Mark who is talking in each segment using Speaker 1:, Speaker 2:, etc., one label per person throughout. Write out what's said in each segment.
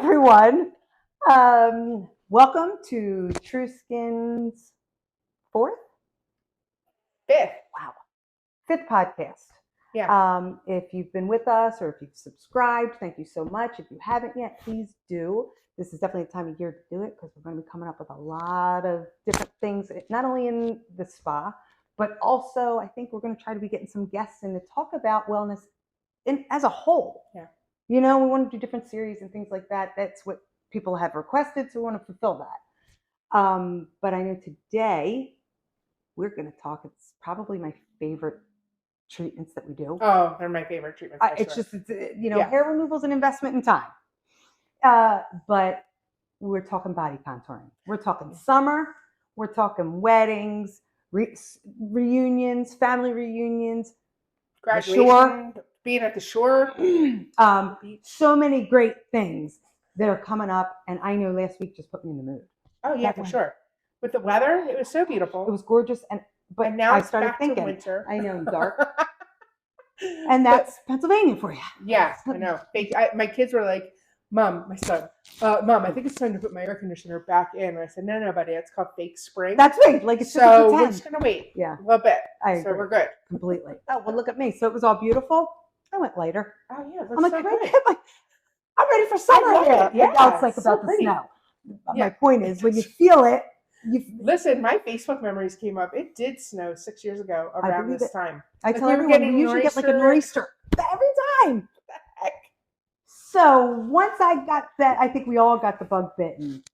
Speaker 1: everyone. Welcome to True Skin's
Speaker 2: Fifth
Speaker 1: podcast.
Speaker 2: Yeah.
Speaker 1: If you've been with us or if you've subscribed, thank you so much. If you haven't yet, please do. This is definitely the time of year to do it because we're going to be coming up with a lot of different things, not only in the spa, but also I think we're going to try to be getting some guests in to talk about wellness as a whole.
Speaker 2: Yeah.
Speaker 1: You know, we want to do different series and things like that. That's what people have requested, so we want to fulfill that. But I know today we're going to talk. It's probably my favorite treatments that we do.
Speaker 2: Oh, they're my favorite treatments.
Speaker 1: It's just, hair removal is an investment in time. But we're talking body contouring. We're talking summer. We're talking weddings, reunions, family reunions,
Speaker 2: graduation, being at the shore.
Speaker 1: So many great things that are coming up. And I know last week just put me in the mood.
Speaker 2: Oh yeah, for sure. With the weather, it was so beautiful.
Speaker 1: It was gorgeous. But
Speaker 2: now
Speaker 1: I started thinking,
Speaker 2: to winter.
Speaker 1: I know, dark. And that's Pennsylvania for you.
Speaker 2: Yeah, I know. My kids were like, Mom, my son, Mom, I think it's time to put my air conditioner back in. And I said, No, buddy, it's called fake spring.
Speaker 1: That's right. Like it's
Speaker 2: so we're just gonna wait.
Speaker 1: Yeah,
Speaker 2: a little bit.
Speaker 1: So
Speaker 2: we're good.
Speaker 1: Completely. Oh well, look at me. So it was all beautiful. I went lighter.
Speaker 2: Oh yeah,
Speaker 1: I'm like, I'm ready for summer here.
Speaker 2: Yeah,
Speaker 1: now it's like about the snow. Yeah. My point is, when you feel it,
Speaker 2: listen. My Facebook memories came up. It did snow 6 years ago around this time.
Speaker 1: I tell everyone we usually get like a nor'easter every time. So once I got that, I think we all got the bug bitten.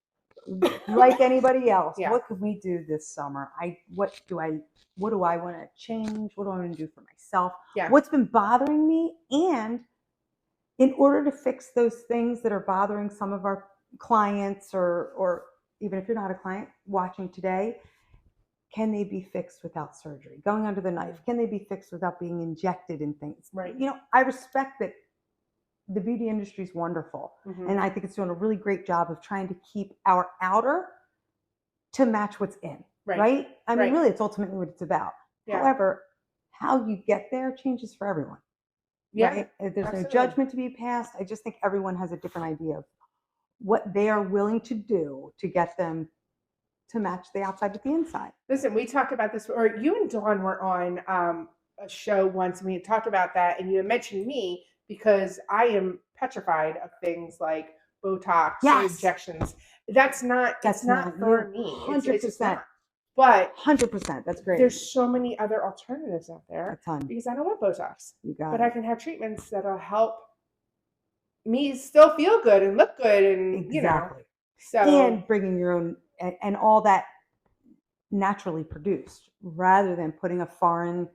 Speaker 1: Like anybody else, what could we do this summer? What do I want to change? What do I want to do for myself?
Speaker 2: Yeah.
Speaker 1: What's been bothering me? And in order to fix those things that are bothering some of our clients, or even if you're not a client watching today, can they be fixed without surgery? Going under the knife, can they be fixed without being injected in things?
Speaker 2: Right.
Speaker 1: I respect that the beauty industry is wonderful. Mm-hmm. And I think it's doing a really great job of trying to keep our outer to match what's in, right? I mean, really, it's ultimately what it's about. Yeah. However, how you get there changes for everyone.
Speaker 2: Yeah.
Speaker 1: Right? There's no judgment to be passed. I just think everyone has a different idea of what they are willing to do to get them to match the outside with the inside.
Speaker 2: Listen, we talked about this, or you and Dawn were on a show once, and we had talked about that, and you had mentioned me because I am petrified of things like Botox or injections. That's not for me.
Speaker 1: 100%.
Speaker 2: But
Speaker 1: 100%. That's great.
Speaker 2: There's so many other alternatives out there.
Speaker 1: A ton.
Speaker 2: Because I don't want Botox.
Speaker 1: But
Speaker 2: I can have treatments that'll help me still feel good and look good, and So
Speaker 1: and bringing your own and all that naturally produced, rather than putting a foreign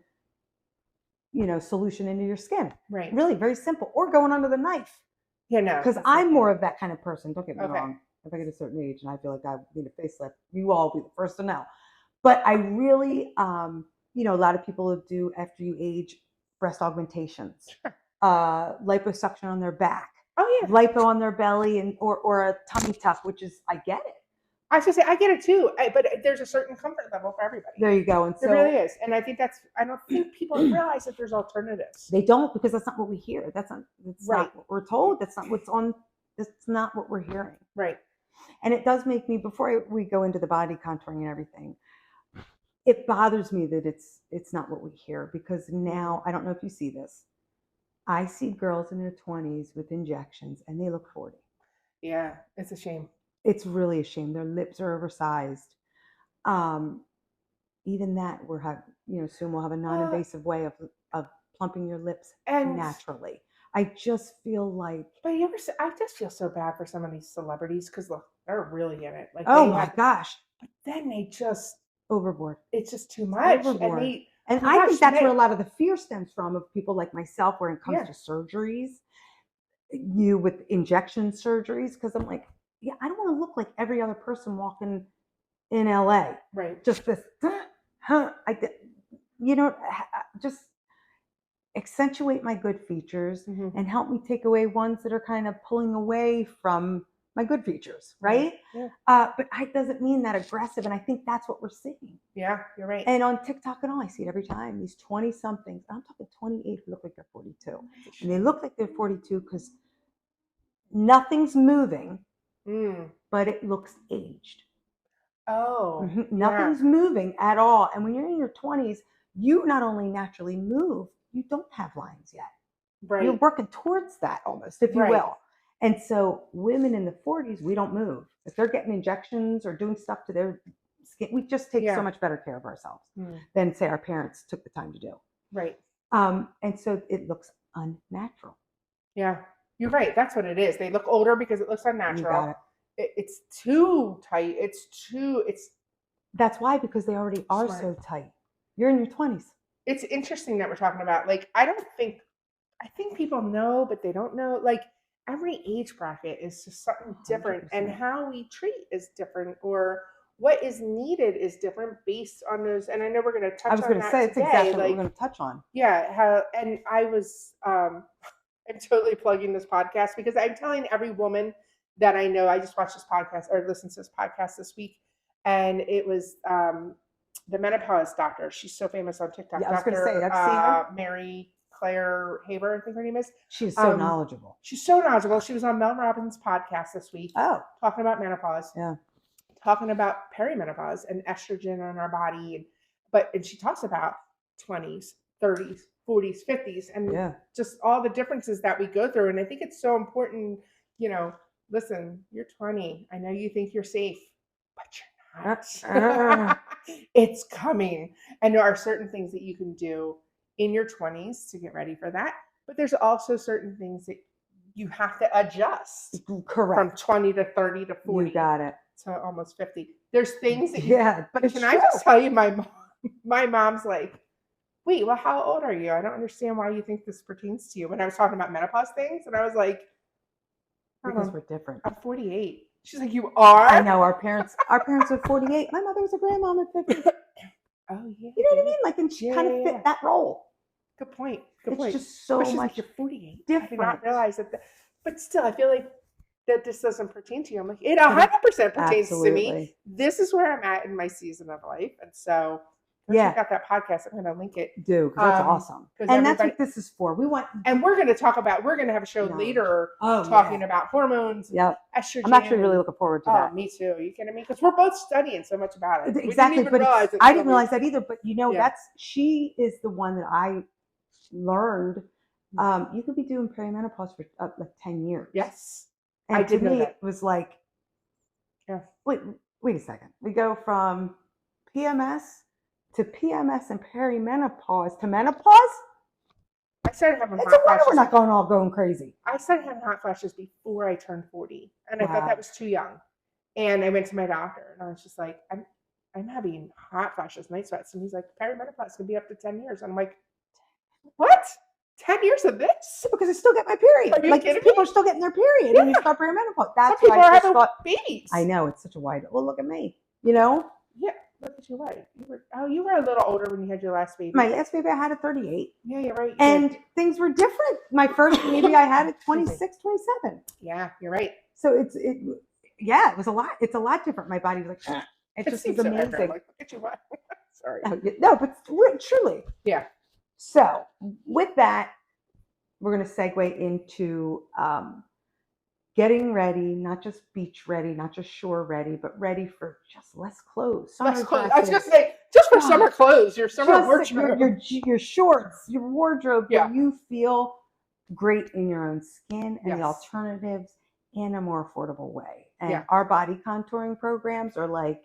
Speaker 1: solution into your skin.
Speaker 2: Right.
Speaker 1: Really very simple. Or going under the knife.
Speaker 2: Yeah, no.
Speaker 1: Because I'm more of that kind of person. Don't get me wrong. If I get a certain age and I feel like I need a facelift, you all be the first to know. But I really, a lot of people do after you age breast augmentations, liposuction on their back.
Speaker 2: Oh yeah.
Speaker 1: Lipo on their belly or a tummy tuck, which is, I get it.
Speaker 2: I was going to say, I get it too, but there's a certain comfort level for everybody.
Speaker 1: There you go. And
Speaker 2: there really is. And I don't think people realize that there's alternatives.
Speaker 1: They don't, because that's not what we hear. That's not what we're told. That's not what we're hearing.
Speaker 2: Right.
Speaker 1: And it does make me, before we go into the body contouring and everything, it bothers me that it's not what we hear, because now, I don't know if you see this, I see girls in their 20s with injections and they look 40.
Speaker 2: Yeah, it's a shame.
Speaker 1: It's really a shame. Their lips are oversized. Even that, soon we'll have a non-invasive way of plumping your lips naturally. I just feel like.
Speaker 2: But I just feel so bad for some of these celebrities, because look, they're really in it. Like,
Speaker 1: my gosh!
Speaker 2: But then they just
Speaker 1: overboard.
Speaker 2: It's just too much,
Speaker 1: overboard. And I think that's where a lot of the fear stems from, of people like myself, when it comes to surgeries, with injection surgeries, because I'm like, I don't want to look like every other person walking in LA.
Speaker 2: Right.
Speaker 1: Just this, just accentuate my good features and help me take away ones that are kind of pulling away from my good features, right?
Speaker 2: Yeah.
Speaker 1: But it doesn't mean that aggressive, and I think that's what we're seeing.
Speaker 2: Yeah, you're right.
Speaker 1: And on TikTok and all, I see it every time. These 20-somethings, I'm talking 28, who look like they're 42. And they look like they're 42 because nothing's moving,
Speaker 2: Mm.
Speaker 1: but it looks aged.
Speaker 2: Oh,
Speaker 1: Nothing's moving at all. And when you're in your 20s, you not only naturally move, you don't have lines yet.
Speaker 2: right.
Speaker 1: You're working towards that almost, if you will. And so women in the 40s, we don't move. If they're getting injections or doing stuff to their skin, we just take so much better care of ourselves than, say, our parents took the time to do.
Speaker 2: Right.
Speaker 1: And so it looks unnatural.
Speaker 2: Yeah, you're right. That's what it is. They look older because it looks unnatural.
Speaker 1: You got it.
Speaker 2: It's too tight.
Speaker 1: That's why, because they already are so tight. You're in your 20s.
Speaker 2: It's interesting that we're talking about, like, I think people know, but they don't know. Like, every age bracket is just something different, 100%. And how we treat is different, or what is needed is different based on those. And I know we're going to touch on that. I was going to say, it's exactly what we're going to touch on. Yeah. And I was, I'm totally plugging this podcast because I'm telling every woman that I know. I just watched this podcast or listened to this podcast this week, and it was the menopause doctor. She's so famous on TikTok.
Speaker 1: Yeah, I was going to say, I've seen her.
Speaker 2: Mary Claire Haber, I think her name is.
Speaker 1: She's so knowledgeable.
Speaker 2: She's so knowledgeable. She was on Mel Robbins' podcast this week.
Speaker 1: Oh.
Speaker 2: Talking about menopause.
Speaker 1: Yeah.
Speaker 2: Talking about perimenopause and estrogen in our body. And she talks about 20s, 30s, 40s, 50s, and just all the differences that we go through. And I think it's so important, listen, you're 20. I know you think you're safe, but you're not. It's coming. And there are certain things that you can do in your 20s to get ready for that. But there's also certain things that you have to adjust.
Speaker 1: Correct.
Speaker 2: From 20 to 30 to 40.
Speaker 1: You got it.
Speaker 2: To almost 50. There's things that
Speaker 1: but
Speaker 2: can I just tell you, my mom's like, wait, well, how old are you? I don't understand why you think this pertains to you. When I was talking about menopause things, and I was like,
Speaker 1: because we're different.
Speaker 2: I'm 48. She's like, you are?
Speaker 1: I know, our parents are 48. My mother was a grandmom at 50.
Speaker 2: Oh, yeah.
Speaker 1: You know what I mean? Like, and she kind of fit that role.
Speaker 2: Good point.
Speaker 1: It's just so much
Speaker 2: like, you're 48.
Speaker 1: different.
Speaker 2: I did not realize that. But still, I feel like that this doesn't pertain to you. I'm like, it 100% pertains to me. This is where I'm at in my season of life. And so, check out that podcast. I'm going to link it.
Speaker 1: Do, because that's awesome. And that's what this is for.
Speaker 2: And we're going to have a show later talking about hormones, estrogen.
Speaker 1: I'm actually really looking forward to that.
Speaker 2: Oh, me too. Are you kidding me? Because we're both studying so much about it.
Speaker 1: Exactly. But I didn't realize that either. But she is the one that I learned. You could be doing perimenopause for like 10 years.
Speaker 2: Yes.
Speaker 1: And
Speaker 2: I did know that.
Speaker 1: It was like, wait a second. We go from PMS to PMS and perimenopause to menopause.
Speaker 2: I started having hot
Speaker 1: flashes. We're not going crazy.
Speaker 2: I started having hot flashes before I turned 40, and I thought that was too young. And I went to my doctor, and I was just like, I'm having hot flashes, night sweats, and he's like, perimenopause can be up to 10 years. And I'm like, what? 10 years of this?
Speaker 1: Because I still get my period. Like, people are still getting their period and you start perimenopause. That's
Speaker 2: some people are having babies.
Speaker 1: I know, it's such a wide. Well, look at me. Yeah,
Speaker 2: look at you. Right? You were a little older when you had your last baby.
Speaker 1: My last baby I had at 38.
Speaker 2: Yeah, you're right.
Speaker 1: And things were different. My first baby I had at 26, 27.
Speaker 2: Yeah, you're right.
Speaker 1: So it was a lot. It's a lot different. My body was like, it just is amazing.
Speaker 2: Like, look at you. Sorry.
Speaker 1: No, but truly.
Speaker 2: Yeah.
Speaker 1: So with that, we're going to segue into getting ready, not just beach ready, not just shore ready, but ready for just less clothes.
Speaker 2: Less clothes. I was going to say, just for summer clothes, your summer wardrobe.
Speaker 1: Your shorts, your wardrobe, where you feel great in your own skin and the alternatives in a more affordable way. And our body contouring programs are like,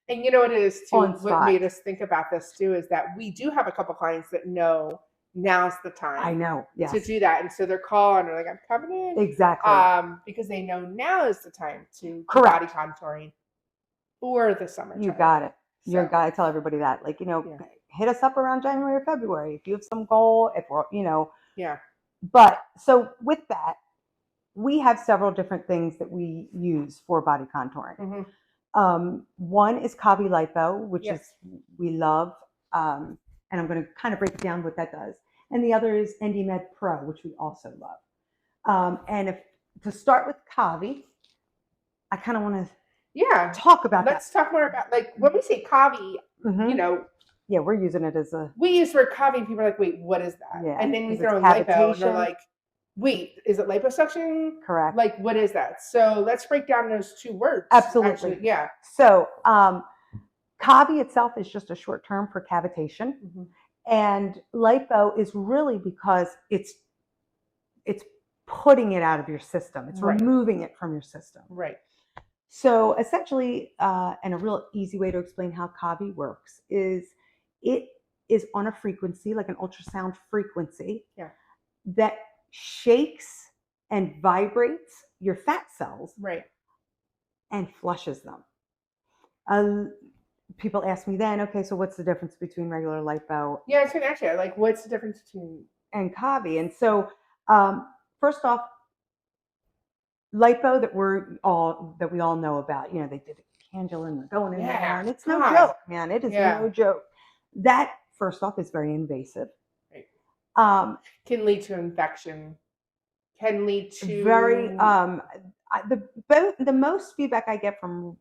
Speaker 2: and you know what it is too, what made us think about this too, is that we do have a couple clients that know now's the time.
Speaker 1: I know,
Speaker 2: to do that. And so they're calling, they're like, I'm coming in.
Speaker 1: Exactly.
Speaker 2: Because they know now is the time to do body contouring for the summer.
Speaker 1: You got it. You're a guy. I tell everybody that, like, hit us up around January or February if you have some goal, if we're,
Speaker 2: Yeah.
Speaker 1: But so with that, we have several different things that we use for body contouring.
Speaker 2: Mm-hmm.
Speaker 1: One is Cavi Lipo, which is we love, and I'm going to kind of break it down what that does. And the other is EndyMed Pro, which we also love. And to start with Cavi, I kind of want to talk about
Speaker 2: Let's talk more about, like, when we say Cavi,
Speaker 1: yeah, we're using it as
Speaker 2: we use the word Cavi, and people are like, wait, what is that?
Speaker 1: Yeah,
Speaker 2: and then we throw in Lipo, and they're like, Wait, is it liposuction?
Speaker 1: Correct.
Speaker 2: Like, what is that? So let's break down those two words.
Speaker 1: Absolutely.
Speaker 2: Actually, yeah.
Speaker 1: So Cavi itself is just a short term for cavitation.
Speaker 2: Mm-hmm.
Speaker 1: And lipo is really because it's putting it out of your system. It's removing it from your system.
Speaker 2: Right.
Speaker 1: So essentially, and a real easy way to explain how Cavi works is it is on a frequency, like an ultrasound frequency, that shakes and vibrates your fat cells, and flushes them. People ask me then, okay, so what's the difference between regular lipo?
Speaker 2: Yeah, I was going to ask you, like, what's the difference between
Speaker 1: and Cavi? And so, first off, lipo that we all know about, you know, they did a cannula and they're going in there, and it's no joke, man. It is no joke. That first off is very invasive.
Speaker 2: Right. Can lead to infection. Can lead to
Speaker 1: very the most feedback I get from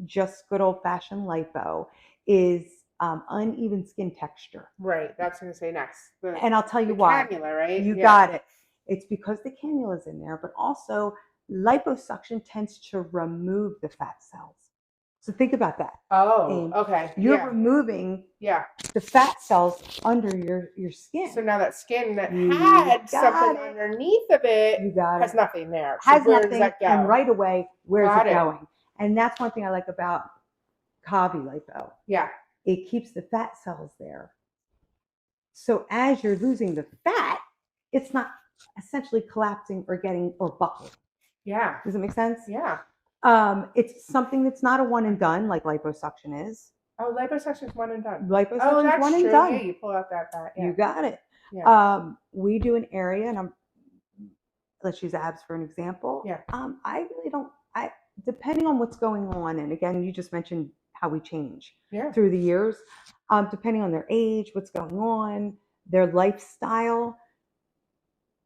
Speaker 1: just good old fashioned lipo is uneven skin texture.
Speaker 2: Right. That's what I'm going to say next.
Speaker 1: And I'll tell you why.
Speaker 2: Cannula, right?
Speaker 1: You got it. It's because the cannula's in there, but also liposuction tends to remove the fat cells. So think about that.
Speaker 2: Oh, okay.
Speaker 1: You're removing the fat cells under your skin.
Speaker 2: So now that skin that had something underneath of it has nothing there. So where does that go?
Speaker 1: And right away, where's it going? And that's one thing I like about Cavi lipo.
Speaker 2: Yeah.
Speaker 1: It keeps the fat cells there. So as you're losing the fat, it's not essentially collapsing or buckling.
Speaker 2: Yeah.
Speaker 1: Does it make sense?
Speaker 2: Yeah.
Speaker 1: It's something that's not a one and done like liposuction is.
Speaker 2: Oh, liposuction is one and done.
Speaker 1: Liposuction is one and done.
Speaker 2: Yeah, you pull out that fat. Yeah.
Speaker 1: You got it. Yeah. We do an area, and let's use abs for an example.
Speaker 2: Yeah.
Speaker 1: I really don't. Depending on what's going on, and again, you just mentioned how we change through the years. Depending on their age, what's going on, their lifestyle.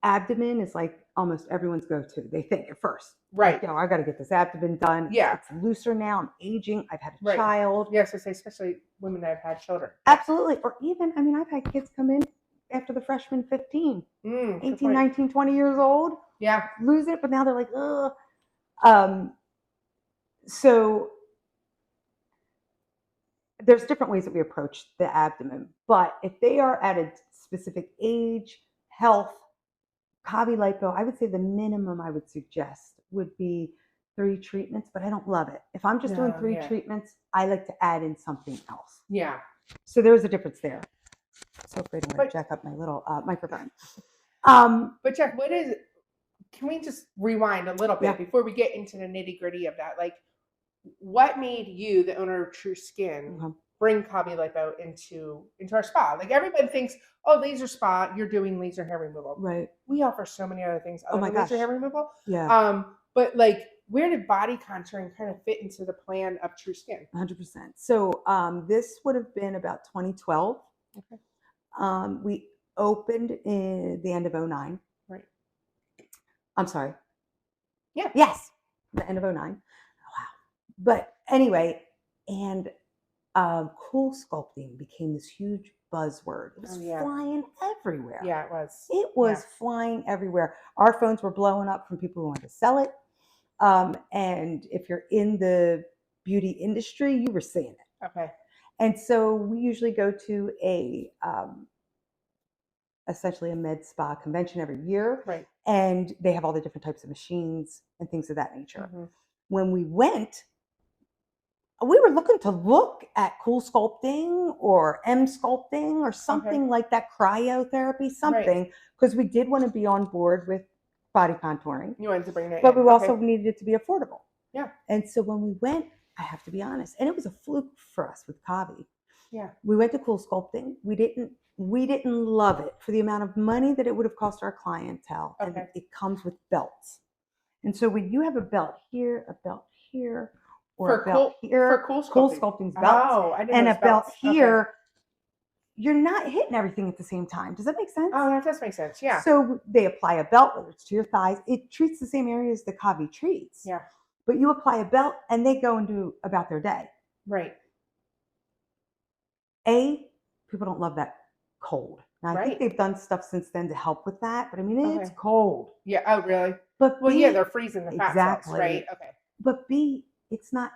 Speaker 1: Abdomen is like almost everyone's go-to. They think at first,
Speaker 2: right?
Speaker 1: I got to get this abdomen done.
Speaker 2: Yeah,
Speaker 1: it's looser now. I'm aging. I've had a child.
Speaker 2: Yes, I say especially women that have had children.
Speaker 1: Absolutely, or even I've had kids come in after the freshman 15, 18, 19, 20 years old.
Speaker 2: Yeah,
Speaker 1: lose it, but now they're like, ugh. So there's different ways that we approach the abdomen, but if they are at a specific age, health, Cavi lipo, I would say the minimum I would suggest would be 3 treatments, but I don't love it. If I'm just doing 3 treatments, I like to add in something else.
Speaker 2: Yeah.
Speaker 1: So there's a difference there. So afraid I'm going to jack up my little microphone.
Speaker 2: But Jack, can we just rewind a little bit before we get into the nitty gritty of that? Like, what made you, the owner of True Skin, bring Cavi lipo into our spa? Like, everybody thinks, oh, laser spa, you're doing laser hair removal.
Speaker 1: Right.
Speaker 2: We offer so many other things other than laser hair removal.
Speaker 1: Yeah.
Speaker 2: But like, where did body contouring kind of fit into the plan of True Skin?
Speaker 1: 100%. So this would have been about 2012. Okay. We opened in the end of 2009. Right. I'm sorry.
Speaker 2: Yeah.
Speaker 1: Yes. The end of 2009. Wow. But anyway, and Cool Sculpting became this huge buzzword. It was flying everywhere.
Speaker 2: Yeah, it was.
Speaker 1: It was flying everywhere. Our phones were blowing up from people who wanted to sell it. And if you're in the beauty industry, you were seeing it.
Speaker 2: Okay.
Speaker 1: And so we usually go to essentially a med spa convention every year.
Speaker 2: Right.
Speaker 1: And they have all the different types of machines and things of that nature. Mm-hmm. When we went, we were looking to look at Cool Sculpting or Sculpting or something like that, cryotherapy, something, because we did want to be on board with body contouring.
Speaker 2: You wanted to bring it
Speaker 1: but we also needed it to be affordable.
Speaker 2: Yeah.
Speaker 1: And so when we went, I have to be honest, and it was a fluke for us with Cavi.
Speaker 2: Yeah.
Speaker 1: We went to Cool Sculpting. We didn't love it for the amount of money that it would have cost our clientele. Okay. And it comes with belts. And so when you have a belt here, or a belt here,
Speaker 2: for
Speaker 1: Cool Sculpting's belts, and a belt here, you're not hitting everything at the same time. Does that make sense?
Speaker 2: Oh, that does make sense. Yeah.
Speaker 1: So they apply a belt, whether it's to your thighs. It treats the same areas the Cavi treats.
Speaker 2: Yeah.
Speaker 1: But you apply a belt, and they go and do about their day.
Speaker 2: Right.
Speaker 1: People don't love that cold. Now, I think they've done stuff since then to help with that, but I mean, it's cold.
Speaker 2: Yeah. Oh, really?
Speaker 1: But
Speaker 2: Well, yeah, they're freezing the fat cells, right? Okay.
Speaker 1: But B, it's not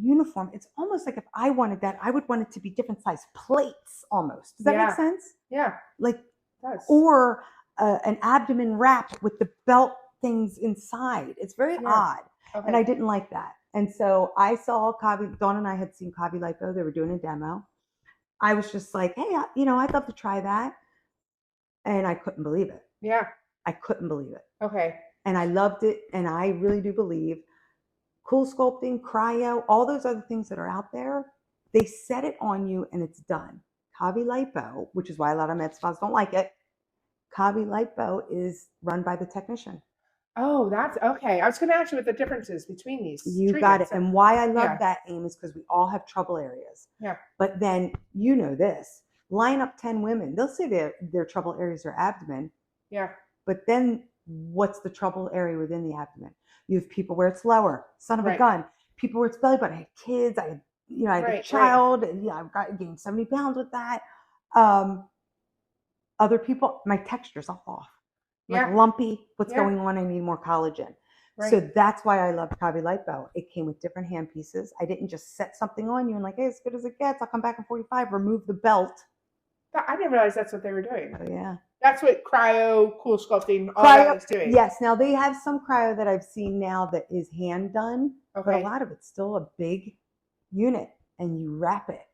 Speaker 1: uniform. It's almost like if I wanted that, I would want it to be different size plates almost. Does that make sense?
Speaker 2: Yeah.
Speaker 1: Like,
Speaker 2: it does.
Speaker 1: Or an abdomen wrap with the belt things inside. It's very odd. Okay. And I didn't like that. And so I saw Dawn and I had seen Cavi Lipo. They were doing a demo. I was just like, hey, I'd love to try that. And I couldn't believe it.
Speaker 2: Yeah.
Speaker 1: I couldn't believe it.
Speaker 2: Okay.
Speaker 1: And I loved it. And I really do believe Cool Sculpting, Cryo, all those other things that are out there, they set it on you and it's done. Cavi Lipo, which is why a lot of med spas don't like it. Cavi Lipo is run by the technician.
Speaker 2: Oh, that's okay. I was going to ask you what the difference is between these.
Speaker 1: You got it. And why I love that, Aim, is because we all have trouble areas.
Speaker 2: Yeah.
Speaker 1: But then you know this. Line up 10 women. They'll say their trouble areas are abdomen.
Speaker 2: Yeah.
Speaker 1: But then what's the trouble area within the abdomen? You have people where it's lower, son of a gun. People where it's belly button. I had kids. I had a child. And, I've gained 70 pounds with that. Other people, my texture's all off. Like lumpy. What's going on? I need more collagen. Right. So that's why I love Cavi Lipo. It came with different hand pieces. I didn't just set something on you and like, hey, as good as it gets. I'll come back in 45. Remove the belt.
Speaker 2: I didn't realize that's what they were doing.
Speaker 1: Oh, yeah.
Speaker 2: That's what Cryo, Cool Sculpting, all that is doing.
Speaker 1: Yes. Now, they have some cryo that I've seen now that is hand done.
Speaker 2: Okay.
Speaker 1: But a lot of it's still a big unit and you wrap it.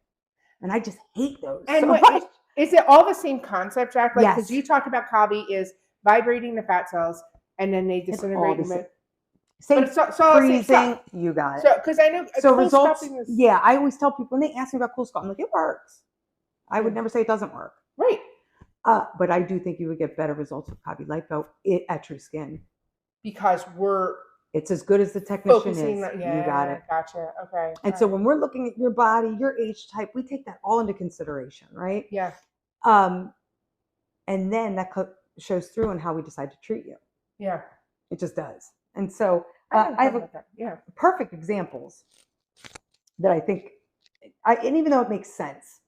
Speaker 1: And I just hate those
Speaker 2: and
Speaker 1: so much.
Speaker 2: Is it all the same concept, Jack? Like, because
Speaker 1: yes.
Speaker 2: you talked about Cavi is vibrating the fat cells and then they disintegrate them.
Speaker 1: Same freezing,
Speaker 2: you
Speaker 1: got it.
Speaker 2: So, because I know
Speaker 1: so cool results. I always tell people when they ask me about Cool Sculpt, I'm like, it works. I would never say it doesn't work.
Speaker 2: Right.
Speaker 1: But I do think you would get better results with Cavi Lipo at True Skin
Speaker 2: because
Speaker 1: it's as good as the technician is. You got it.
Speaker 2: Gotcha. Okay.
Speaker 1: And so when we're looking at your body, your age type, we take that all into consideration, right?
Speaker 2: Yeah.
Speaker 1: And then that shows through in how we decide to treat you.
Speaker 2: Yeah.
Speaker 1: It just does. And so I have perfect examples that I think, and even though it makes sense,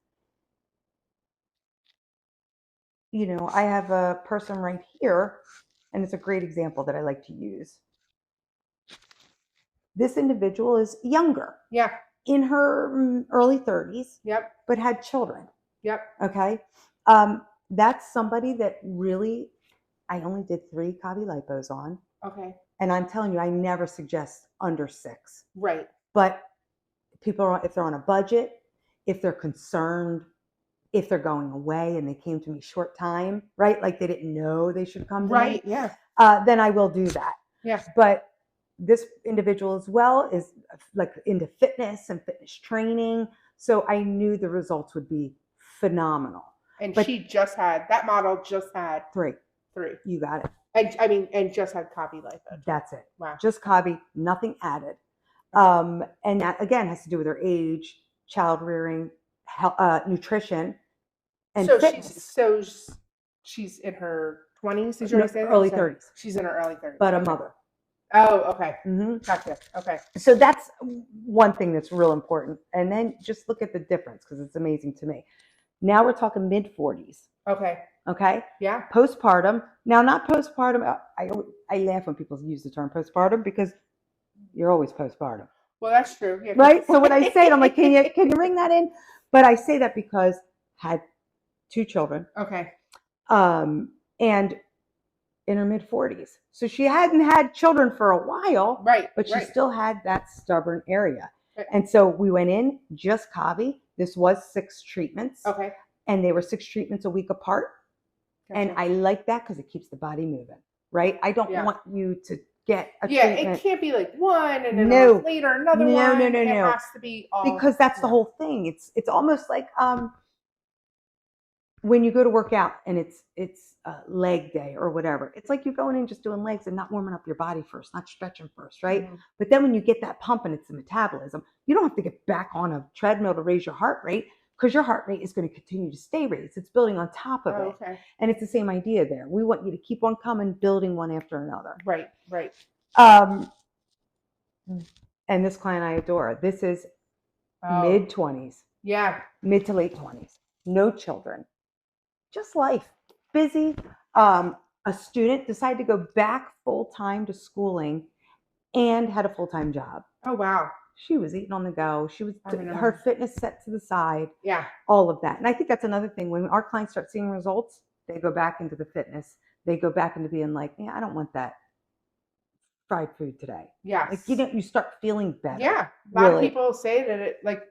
Speaker 1: I have a person right here, and it's a great example that I like to use. This individual is younger.
Speaker 2: Yeah.
Speaker 1: In her early 30s.
Speaker 2: Yep.
Speaker 1: But had children.
Speaker 2: Yep.
Speaker 1: Okay. That's somebody that really, I only did 3 Cavi Lipos on.
Speaker 2: Okay.
Speaker 1: And I'm telling you, I never suggest under 6.
Speaker 2: Right.
Speaker 1: But people, if they're on a budget, if they're concerned, if they're going away and they came to me short time, right? Like they didn't know they should come to me.
Speaker 2: Yeah.
Speaker 1: Then I will do that.
Speaker 2: Yeah.
Speaker 1: But this individual as well is like into fitness and fitness training. So I knew the results would be phenomenal.
Speaker 2: And that model just had
Speaker 1: 3.
Speaker 2: 3.
Speaker 1: You got it.
Speaker 2: And just had Cavi Lipo.
Speaker 1: That's it.
Speaker 2: Wow.
Speaker 1: Just Cavi, nothing added. And that again has to do with her age, child rearing, nutrition, and fitness.
Speaker 2: She's in her 20s. Did you already say that?
Speaker 1: Early 30s.
Speaker 2: She's in her early 30s.
Speaker 1: But a mother.
Speaker 2: Oh, okay.
Speaker 1: Mm-hmm.
Speaker 2: Gotcha. Okay.
Speaker 1: So that's one thing that's real important. And then just look at the difference because it's amazing to me. Now we're talking mid 40s.
Speaker 2: Okay.
Speaker 1: Okay.
Speaker 2: Yeah.
Speaker 1: Postpartum. Now, not postpartum. I laugh when people use the term postpartum because you're always postpartum.
Speaker 2: Well, that's true. Yeah,
Speaker 1: right. So when I say it, I'm like, can you ring that in? But I say that because had 2 children.
Speaker 2: Okay.
Speaker 1: And in her mid 40s. So she hadn't had children for a while.
Speaker 2: Right.
Speaker 1: But she still had that stubborn area.
Speaker 2: Right.
Speaker 1: And so we went in just Cavi. This was 6 treatments.
Speaker 2: Okay.
Speaker 1: And they were 6 treatments a week apart. Gotcha. And I like that because it keeps the body moving. Right. I don't want you to get a treatment.
Speaker 2: It can't be like one and then a month later another one.
Speaker 1: No.
Speaker 2: It has to be all.
Speaker 1: Because that's the whole thing. It's almost like when you go to work out and it's leg day or whatever. It's like you're going in just doing legs and not warming up your body first, not stretching first, right? Mm-hmm. But then when you get that pump and it's the metabolism, you don't have to get back on a treadmill to raise your heart rate because your heart rate is going to continue to stay raised. It's building on top of it. Okay. And it's the same idea there. We want you to keep on coming, building one after another.
Speaker 2: Right.
Speaker 1: And this client I adore. This is mid 20s.
Speaker 2: Yeah.
Speaker 1: Mid to late 20s. No children. just life, busy. A student decided to go back full time to schooling and had a full time job.
Speaker 2: Oh, wow.
Speaker 1: She was eating on the go. She was her fitness set to the side.
Speaker 2: Yeah.
Speaker 1: All of that. And I think that's another thing. When our clients start seeing results, they go back into the fitness. They go back into being like, yeah, I don't want that fried food today.
Speaker 2: Yeah.
Speaker 1: Like, you start feeling better.
Speaker 2: Yeah. A lot of people say that it, like,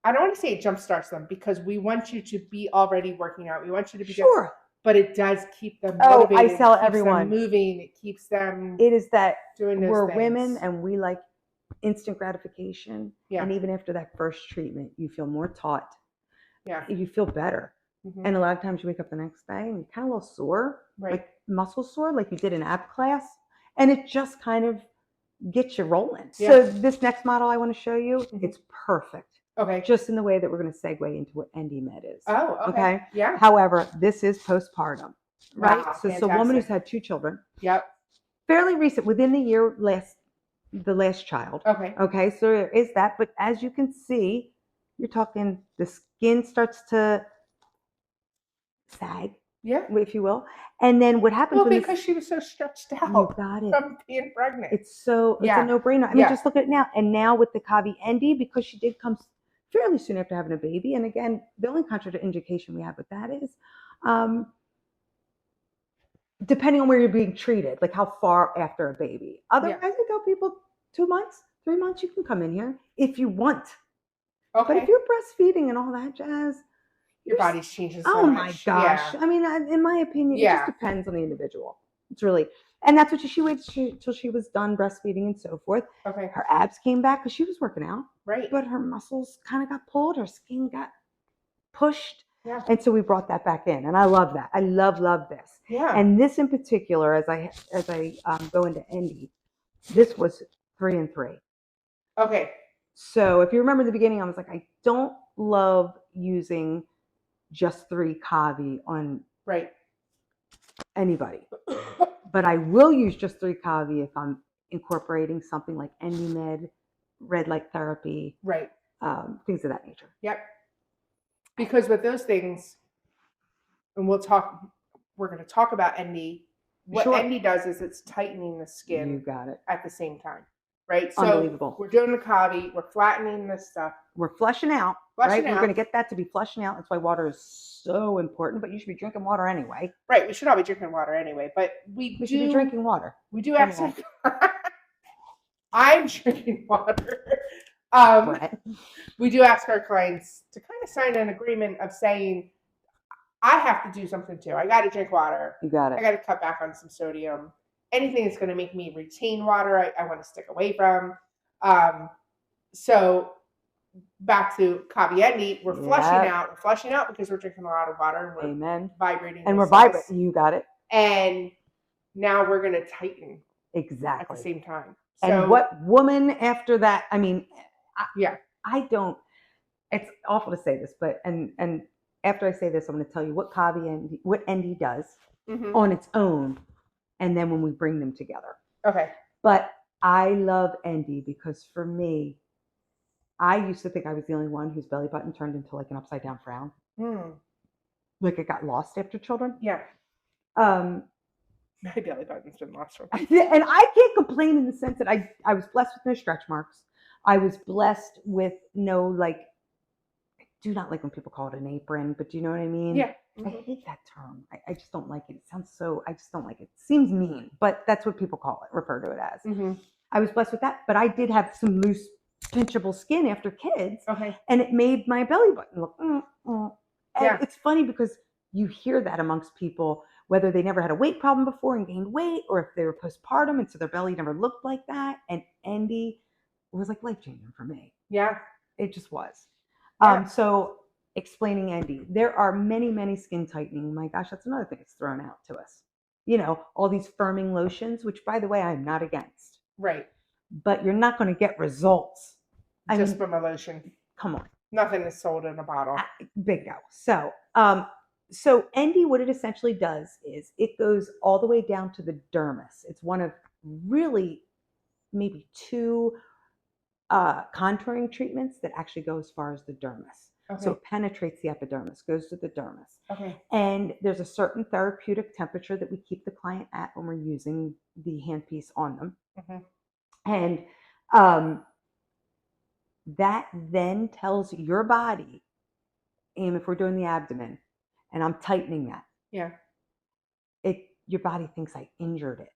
Speaker 2: I don't want to say it jumpstarts them, because we want you to be already working out. We want you to be
Speaker 1: sure.
Speaker 2: But it does keep them motivated.
Speaker 1: I tell
Speaker 2: it keeps
Speaker 1: everyone,
Speaker 2: them moving. It keeps them.
Speaker 1: It is that
Speaker 2: doing those
Speaker 1: we're
Speaker 2: things.
Speaker 1: Women and we like instant gratification.
Speaker 2: Yeah.
Speaker 1: And even after that first treatment, you feel more taut.
Speaker 2: Yeah.
Speaker 1: You feel better.
Speaker 2: Mm-hmm.
Speaker 1: And a lot of times you wake up the next day and you're kind of a little sore,
Speaker 2: right.
Speaker 1: like muscle sore, like you did in ab class. And it just kind of gets you rolling. Yeah. So this next model I want to show you, it's perfect.
Speaker 2: Okay.
Speaker 1: Just in the way that we're going to segue into what Endy Med is.
Speaker 2: Oh, okay. Yeah.
Speaker 1: However, this is postpartum, right?
Speaker 2: Wow,
Speaker 1: so it's a woman who's had 2 children.
Speaker 2: Yep.
Speaker 1: Fairly recent, within the year, the last child.
Speaker 2: Okay.
Speaker 1: Okay, so there is that. But as you can see, you're talking, the skin starts to sag. Yeah. If you will. And then what happens
Speaker 2: because she was so stretched out.
Speaker 1: You got it.
Speaker 2: From being pregnant.
Speaker 1: It's a no-brainer. I mean, just look at it now. And now with the Cavi Endy, because she did come fairly soon after having a baby. And again, the only contraindication we have with that is depending on where you're being treated, like how far after a baby. Otherwise, I tell people 2 months, 3 months, you can come in here if you want. Okay. But if you're breastfeeding and all that jazz,
Speaker 2: your body's changing so
Speaker 1: much. Oh my gosh.
Speaker 2: Yeah.
Speaker 1: I mean, in my opinion, it just depends on the individual. It's really, and that's what she waited till she was done breastfeeding and so forth. Okay. Her abs came back because she was working out. Right. But her muscles kind of got pulled. Her skin got pushed. Yeah. And so we brought that back in. And I love that. I love this. Yeah. And this in particular, as I go into Endy, this was 3 and 3. Okay. So if you remember the beginning, I was like, I don't love using just 3 Cavi on anybody. But I will use just 3 Cavi if I'm incorporating something like Endy Med, red light therapy, things of that nature. Yep. Because with those things, and we're going to talk about Endy. What Endy does is it's tightening the skin. You got it. At the same time. Right? So unbelievable. We're doing the Cavi, we're flattening this stuff. We're flushing out. We're going to get that to be flushing out. That's why water is so important, but you should be drinking water anyway. Right. We should all be drinking water anyway, but we should be drinking water. We do actually. I'm drinking water. We do ask our clients to kind of sign an agreement of saying, I have to do something too. I got to drink water. You got it. I got to cut back on some sodium. Anything that's going to make me retain water, I want to stick away from. So back to Cavi Endy, we're flushing out. We're flushing out because we're drinking a lot of water. And we're vibrating. And we're vibrating. You got it. And now we're going to tighten. Exactly. At the same time. So, and what woman after that? I mean, I don't. It's awful to say this, but and after I say this, I'm going to tell you what what Endy does on its own. And then when we bring them together. Okay. But I love Endy because for me, I used to think I was the only one whose belly button turned into like an upside down frown. Like it got lost after children. Yeah. My belly button's been lost for me. And I can't complain in the sense that I was blessed with no stretch marks. I was blessed with no, like, I do not like when people call it an apron, but do you know what I mean? Yeah. I hate that term. I just don't like it. It sounds so, I just don't like it. It seems mean, but that's what people call it, refer to it as. I was blessed with that, but I did have some loose, pinchable skin after kids. Okay. And it made my belly button look, And it's funny because you hear that amongst people, whether they never had a weight problem before and gained weight, or if they were postpartum and so their belly never looked like that. And Endy was like life-changing for me. Yeah. It just was. Yeah. So explaining Endy, there are many skin tightening. My gosh, that's another thing that's thrown out to us. You know, all these firming lotions, which by the way, I'm not against. Right. But you're not going to get results. Just from a lotion. Come on. Nothing is sold in a bottle. Bingo. So Endy, what it essentially does is it goes all the way down to the dermis. It's one of really maybe 2 contouring treatments that actually go as far as the dermis.
Speaker 2: Okay.
Speaker 1: So it penetrates the epidermis, goes to the dermis.
Speaker 2: Okay.
Speaker 1: And there's a certain therapeutic temperature that we keep the client at when we're using the handpiece on them. And that then tells your body, and if we're doing the abdomen and I'm tightening that, your body thinks I injured it.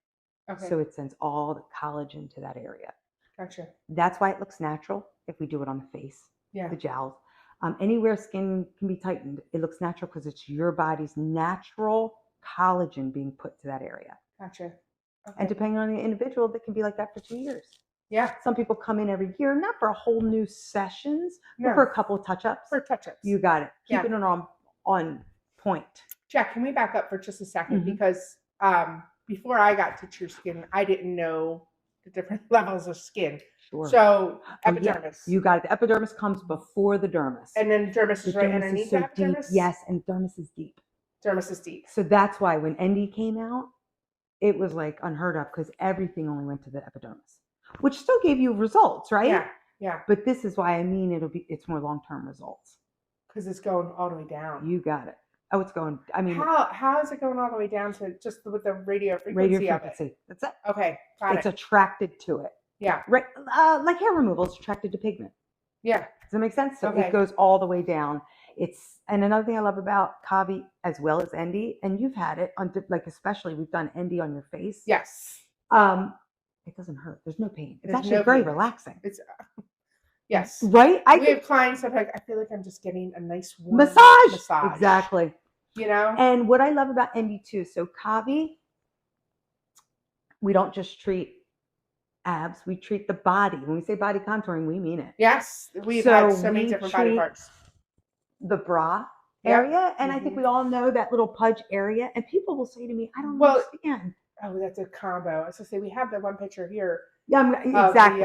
Speaker 2: Okay.
Speaker 1: So it sends all the collagen to that area.
Speaker 2: Gotcha.
Speaker 1: That's why it looks natural if we do it on the face, the jowls. Anywhere skin can be tightened, it looks natural because it's your body's natural collagen being put to that area.
Speaker 2: Gotcha. Okay.
Speaker 1: And depending on the individual, that can be like that for 2 years.
Speaker 2: Yeah.
Speaker 1: Some people come in every year, not for a whole new sessions, but for a couple of touch-ups.
Speaker 2: For touch-ups.
Speaker 1: You got it. Keeping it on point.
Speaker 2: Jack, can we back up for just a second? Because before I got to True Skin, I didn't know the different levels of skin.
Speaker 1: Sure.
Speaker 2: So epidermis.
Speaker 1: You got it. The epidermis comes before the dermis.
Speaker 2: And then dermis is right underneath the epidermis?
Speaker 1: Deep. Yes, and dermis is deep.
Speaker 2: Dermis is deep.
Speaker 1: So that's why when Endy came out, it was like unheard of because everything only went to the epidermis, which still gave you results, right?
Speaker 2: Yeah, yeah.
Speaker 1: But this is why I mean it's more long-term results.
Speaker 2: Because it's going all the way down.
Speaker 1: You got it. Oh, it's going. I mean,
Speaker 2: how is it going all the way down to just with the radio frequency of it?
Speaker 1: That's it.
Speaker 2: Okay, got
Speaker 1: it's attracted to it.
Speaker 2: Yeah.
Speaker 1: Right. Like hair removal is attracted to pigment.
Speaker 2: Yeah.
Speaker 1: Does that make sense? So it goes all the way down. And another thing I love about Cavi as well as Endy, and you've had it on, like especially we've done Endy on your face.
Speaker 2: Yes.
Speaker 1: It doesn't hurt. There's no pain. It's actually very relaxing.
Speaker 2: It's yes.
Speaker 1: Right.
Speaker 2: We have clients that are like, I feel like I'm just getting a nice warm
Speaker 1: massage. Exactly.
Speaker 2: You know.
Speaker 1: And what I love about Endy too, so Cavi, we don't just treat abs, we treat the body. When we say body contouring, we mean it.
Speaker 2: Yes, we've had so many different body parts.
Speaker 1: The bra area, and I think we all know that little pudge area. And people will say to me, "I don't understand."
Speaker 2: Oh, that's a combo. I was gonna say we have the one picture here.
Speaker 1: Yeah, exactly.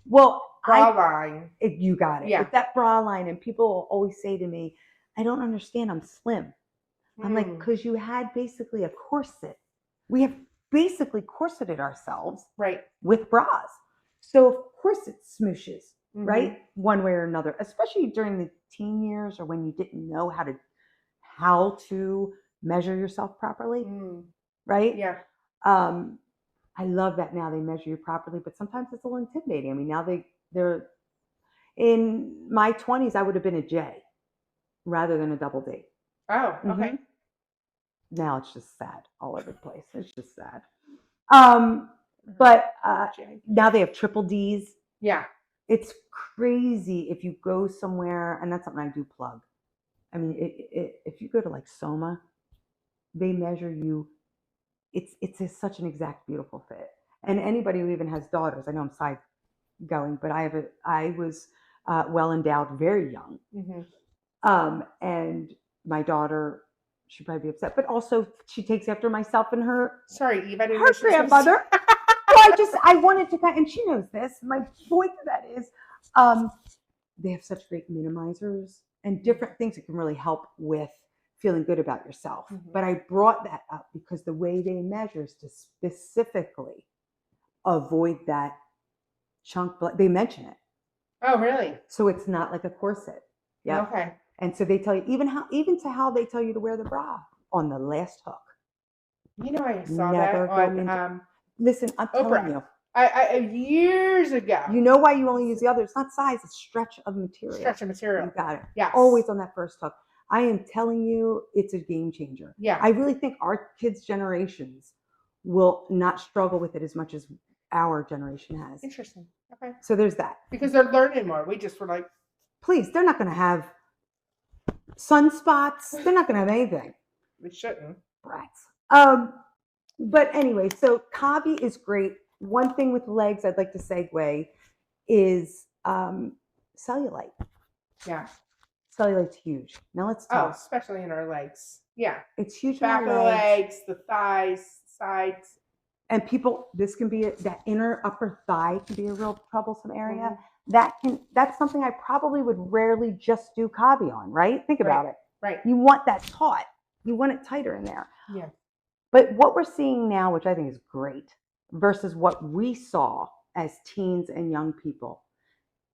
Speaker 2: Bra line.
Speaker 1: You got it.
Speaker 2: Yeah,
Speaker 1: it's that bra line, and people will always say to me, "I don't understand. I'm slim." I'm like, because you had basically a corset. We have basically corseted ourselves with bras. So of course it smooshes, right? One way or another, especially during the teen years or when you didn't know how to measure yourself properly, right?
Speaker 2: Yeah.
Speaker 1: I love that now they measure you properly, but sometimes it's a little intimidating. I mean, now they're in my 20s, I would have been a J rather than a double D.
Speaker 2: Oh, okay.
Speaker 1: Now it's just sad all over the place. It's just sad. But now they have triple Ds.
Speaker 2: Yeah.
Speaker 1: It's crazy if you go somewhere, and that's something I do plug. I mean, if you go to like Soma, they measure you. It's such an exact, beautiful fit. And anybody who even has daughters, I know I'm side going, but I was well endowed very young. And my daughter, she'd probably be upset, but also she takes after myself and her.
Speaker 2: Sorry, Eve, I didn't
Speaker 1: her grandmother. So I wanted to, and she knows this. My point to that is, they have such great minimizers and different things that can really help with feeling good about yourself. But I brought that up because the way they measure is to specifically avoid that chunk. They mention it.
Speaker 2: Oh, really?
Speaker 1: So it's not like a corset. Yeah.
Speaker 2: Okay.
Speaker 1: And so they tell you even to how they tell you to wear the bra on the last hook.
Speaker 2: You know, I saw that on
Speaker 1: listen, I'm telling you.
Speaker 2: I years ago.
Speaker 1: You know why you only use the other? It's not size, it's stretch of material.
Speaker 2: Stretch of material.
Speaker 1: You got it.
Speaker 2: Yeah.
Speaker 1: Always on that first hook. I am telling you, it's a game changer.
Speaker 2: Yeah.
Speaker 1: I really think our kids' generations will not struggle with it as much as our generation has.
Speaker 2: Interesting. Okay.
Speaker 1: So there's that.
Speaker 2: Because they're learning more. We just were like,
Speaker 1: please, they're not going to have sunspots. They're not going to have anything.
Speaker 2: We shouldn't.
Speaker 1: Brats. But anyway, so Cavi is great. One thing with legs I'd like to segue is cellulite.
Speaker 2: Yeah.
Speaker 1: Cellulite's huge. Now let's talk.
Speaker 2: Oh, especially in our legs. Yeah.
Speaker 1: It's huge
Speaker 2: Back
Speaker 1: in
Speaker 2: of
Speaker 1: our
Speaker 2: legs, the thighs, sides.
Speaker 1: And people, this can be that inner upper thigh can be a real troublesome area. That's something I probably would rarely just do Cavi on, right? Think about it.
Speaker 2: Right.
Speaker 1: You want that taut. You want it tighter in there.
Speaker 2: Yeah.
Speaker 1: But what we're seeing now, which I think is great, versus what we saw as teens and young people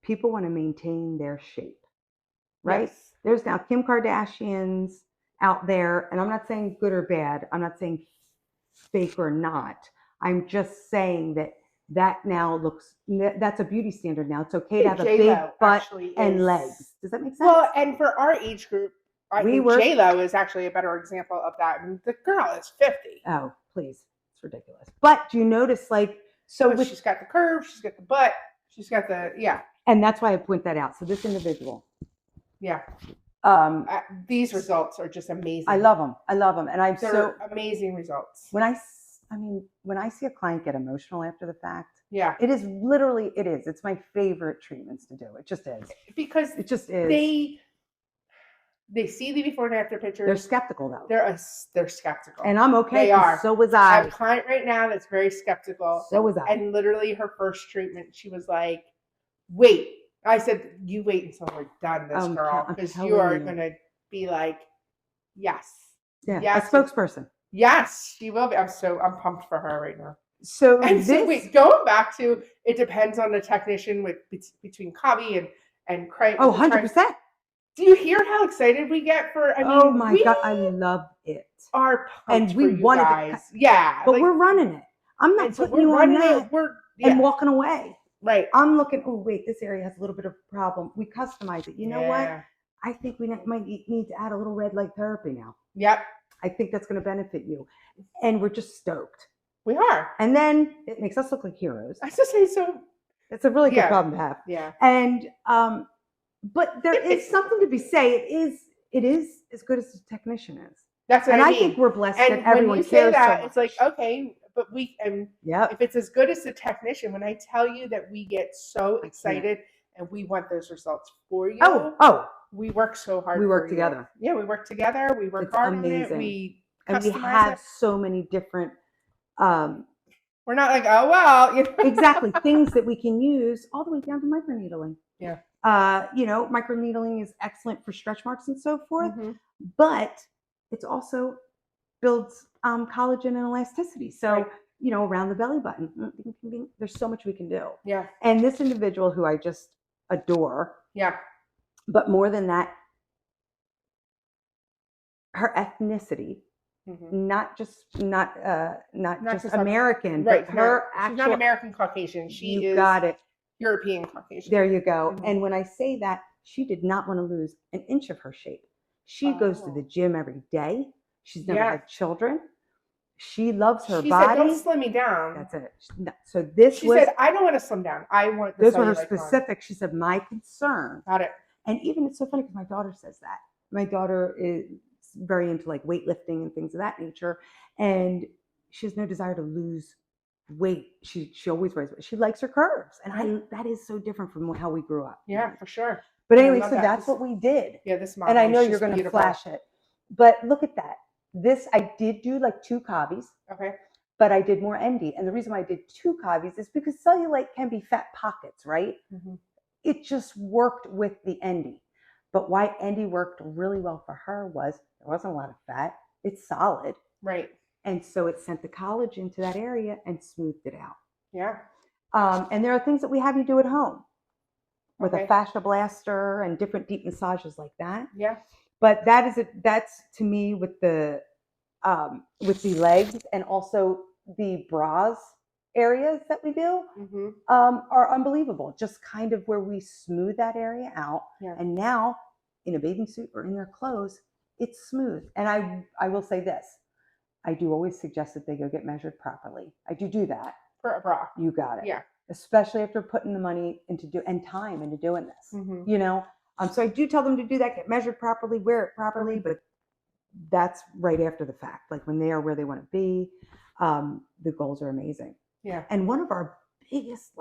Speaker 1: want to maintain their shape. right?
Speaker 2: Yes.
Speaker 1: There's now Kim Kardashians out there, and I'm not saying good or bad. I'm not saying fake or not. I'm just saying that now looks, that's a beauty standard now. It's okay to have a big butt and legs. Does that make sense?
Speaker 2: Well, and for our age group, I think J-Lo is actually a better example of that. I mean, the girl is 50.
Speaker 1: Oh, please. It's ridiculous. But do you notice, like, so
Speaker 2: she's got the curve, she's got the butt, she's got the, yeah.
Speaker 1: And that's why I point that out. So this individual.
Speaker 2: Yeah. These results are just amazing.
Speaker 1: I love them. I love them. And
Speaker 2: They're amazing results.
Speaker 1: When I see a client get emotional after the fact,
Speaker 2: yeah,
Speaker 1: it is literally, it is. It's my favorite treatments to do. It just is.
Speaker 2: Because
Speaker 1: it just is.
Speaker 2: They see the before and after pictures.
Speaker 1: They're skeptical though.
Speaker 2: They're skeptical.
Speaker 1: And I'm okay.
Speaker 2: They are.
Speaker 1: So was I.
Speaker 2: I have a client right now that's very skeptical.
Speaker 1: So was I.
Speaker 2: And literally her first treatment, she was like, wait. I said, you wait until we're done this, girl. Because you are going to be like, yes.
Speaker 1: Yeah.
Speaker 2: Yes.
Speaker 1: A spokesperson.
Speaker 2: Yes, she will be. I'm pumped for her right now.
Speaker 1: So
Speaker 2: wait, going back to, it depends on the technician between Cavi and Craig.
Speaker 1: Oh, 100%.
Speaker 2: Do you hear how excited we get for? I mean,
Speaker 1: oh my God, I love it.
Speaker 2: Are pumped
Speaker 1: and we
Speaker 2: for you guys. Yeah,
Speaker 1: but we're running it. I'm not putting you on that and walking away.
Speaker 2: Right.
Speaker 1: I'm looking. Oh wait, this area has a little bit of a problem. We customize it. You know what? I think we might need to add a little red light therapy now.
Speaker 2: Yep.
Speaker 1: I think that's going to benefit you, and we're just stoked.
Speaker 2: We are.
Speaker 1: And then it makes us look like heroes.
Speaker 2: I just say so.
Speaker 1: It's a really good problem to have.
Speaker 2: Yeah.
Speaker 1: And but there is something to be said. It is as good as the technician is.
Speaker 2: That's what I mean.
Speaker 1: I think we're blessed
Speaker 2: and
Speaker 1: that everyone
Speaker 2: when you
Speaker 1: cares
Speaker 2: say that,
Speaker 1: so much.
Speaker 2: it's like, okay, but if it's as good as the technician, when I tell you that we get so excited and we want those results for you.
Speaker 1: Oh.
Speaker 2: We work so hard.
Speaker 1: We work together.
Speaker 2: Yeah, we work together. We work hard on it. We
Speaker 1: have so many different.
Speaker 2: We're not like, oh well,
Speaker 1: exactly, things that we can use all the way down to microneedling.
Speaker 2: Yeah.
Speaker 1: Microneedling is excellent for stretch marks and so forth, but it's also builds collagen and elasticity. So around the belly button, there's so much we can do.
Speaker 2: Yeah.
Speaker 1: And this individual who I just adore.
Speaker 2: Yeah.
Speaker 1: But more than that, her ethnicity, not just American,
Speaker 2: right?
Speaker 1: But her
Speaker 2: she's not American Caucasian. She is
Speaker 1: got it.
Speaker 2: European Caucasian.
Speaker 1: There you go. And when I say that, she did not want to lose an inch of her shape. She goes to the gym every day. She's never had children. She loves her body.
Speaker 2: She said, "Don't slim me down."
Speaker 1: That's it. So she
Speaker 2: said, "I don't want to slim down. I want."
Speaker 1: Those were her specific. She said, "My concern."
Speaker 2: Got it.
Speaker 1: And even it's so funny because my daughter says that. My daughter is very into like weightlifting and things of that nature, and she has no desire to lose weight. She always wears. She likes her curves, and that is so different from how we grew up.
Speaker 2: Yeah, for sure.
Speaker 1: But anyway, so that's what we did.
Speaker 2: Yeah, this model.
Speaker 1: And I know you're going to flash it, but look at that. This I did do like 2 Cavis.
Speaker 2: Okay.
Speaker 1: But I did more Endy, and the reason why I did 2 Cavis is because cellulite can be fat pockets, right? It just worked with the Endy. But why Endy worked really well for her was there wasn't a lot of fat. It's solid.
Speaker 2: Right.
Speaker 1: And so it sent the collagen to that area and smoothed it out.
Speaker 2: Yeah.
Speaker 1: And there are things that we have you do at home with a fascia blaster and different deep massages like that.
Speaker 2: Yeah.
Speaker 1: But that's to me with the legs and also the bras areas that we do are unbelievable. Just kind of where we smooth that area out. Yeah. And now in a bathing suit or in their clothes, it's smooth. And I will say this. I do always suggest that they go get measured properly. I do that.
Speaker 2: For a bra.
Speaker 1: You got it.
Speaker 2: Yeah.
Speaker 1: Especially after putting the money and time into doing this. So I do tell them to do that, get measured properly, wear it properly, but that's right after the fact. Like when they are where they want to be, the goals are amazing.
Speaker 2: Yeah.
Speaker 1: And one of our biggest,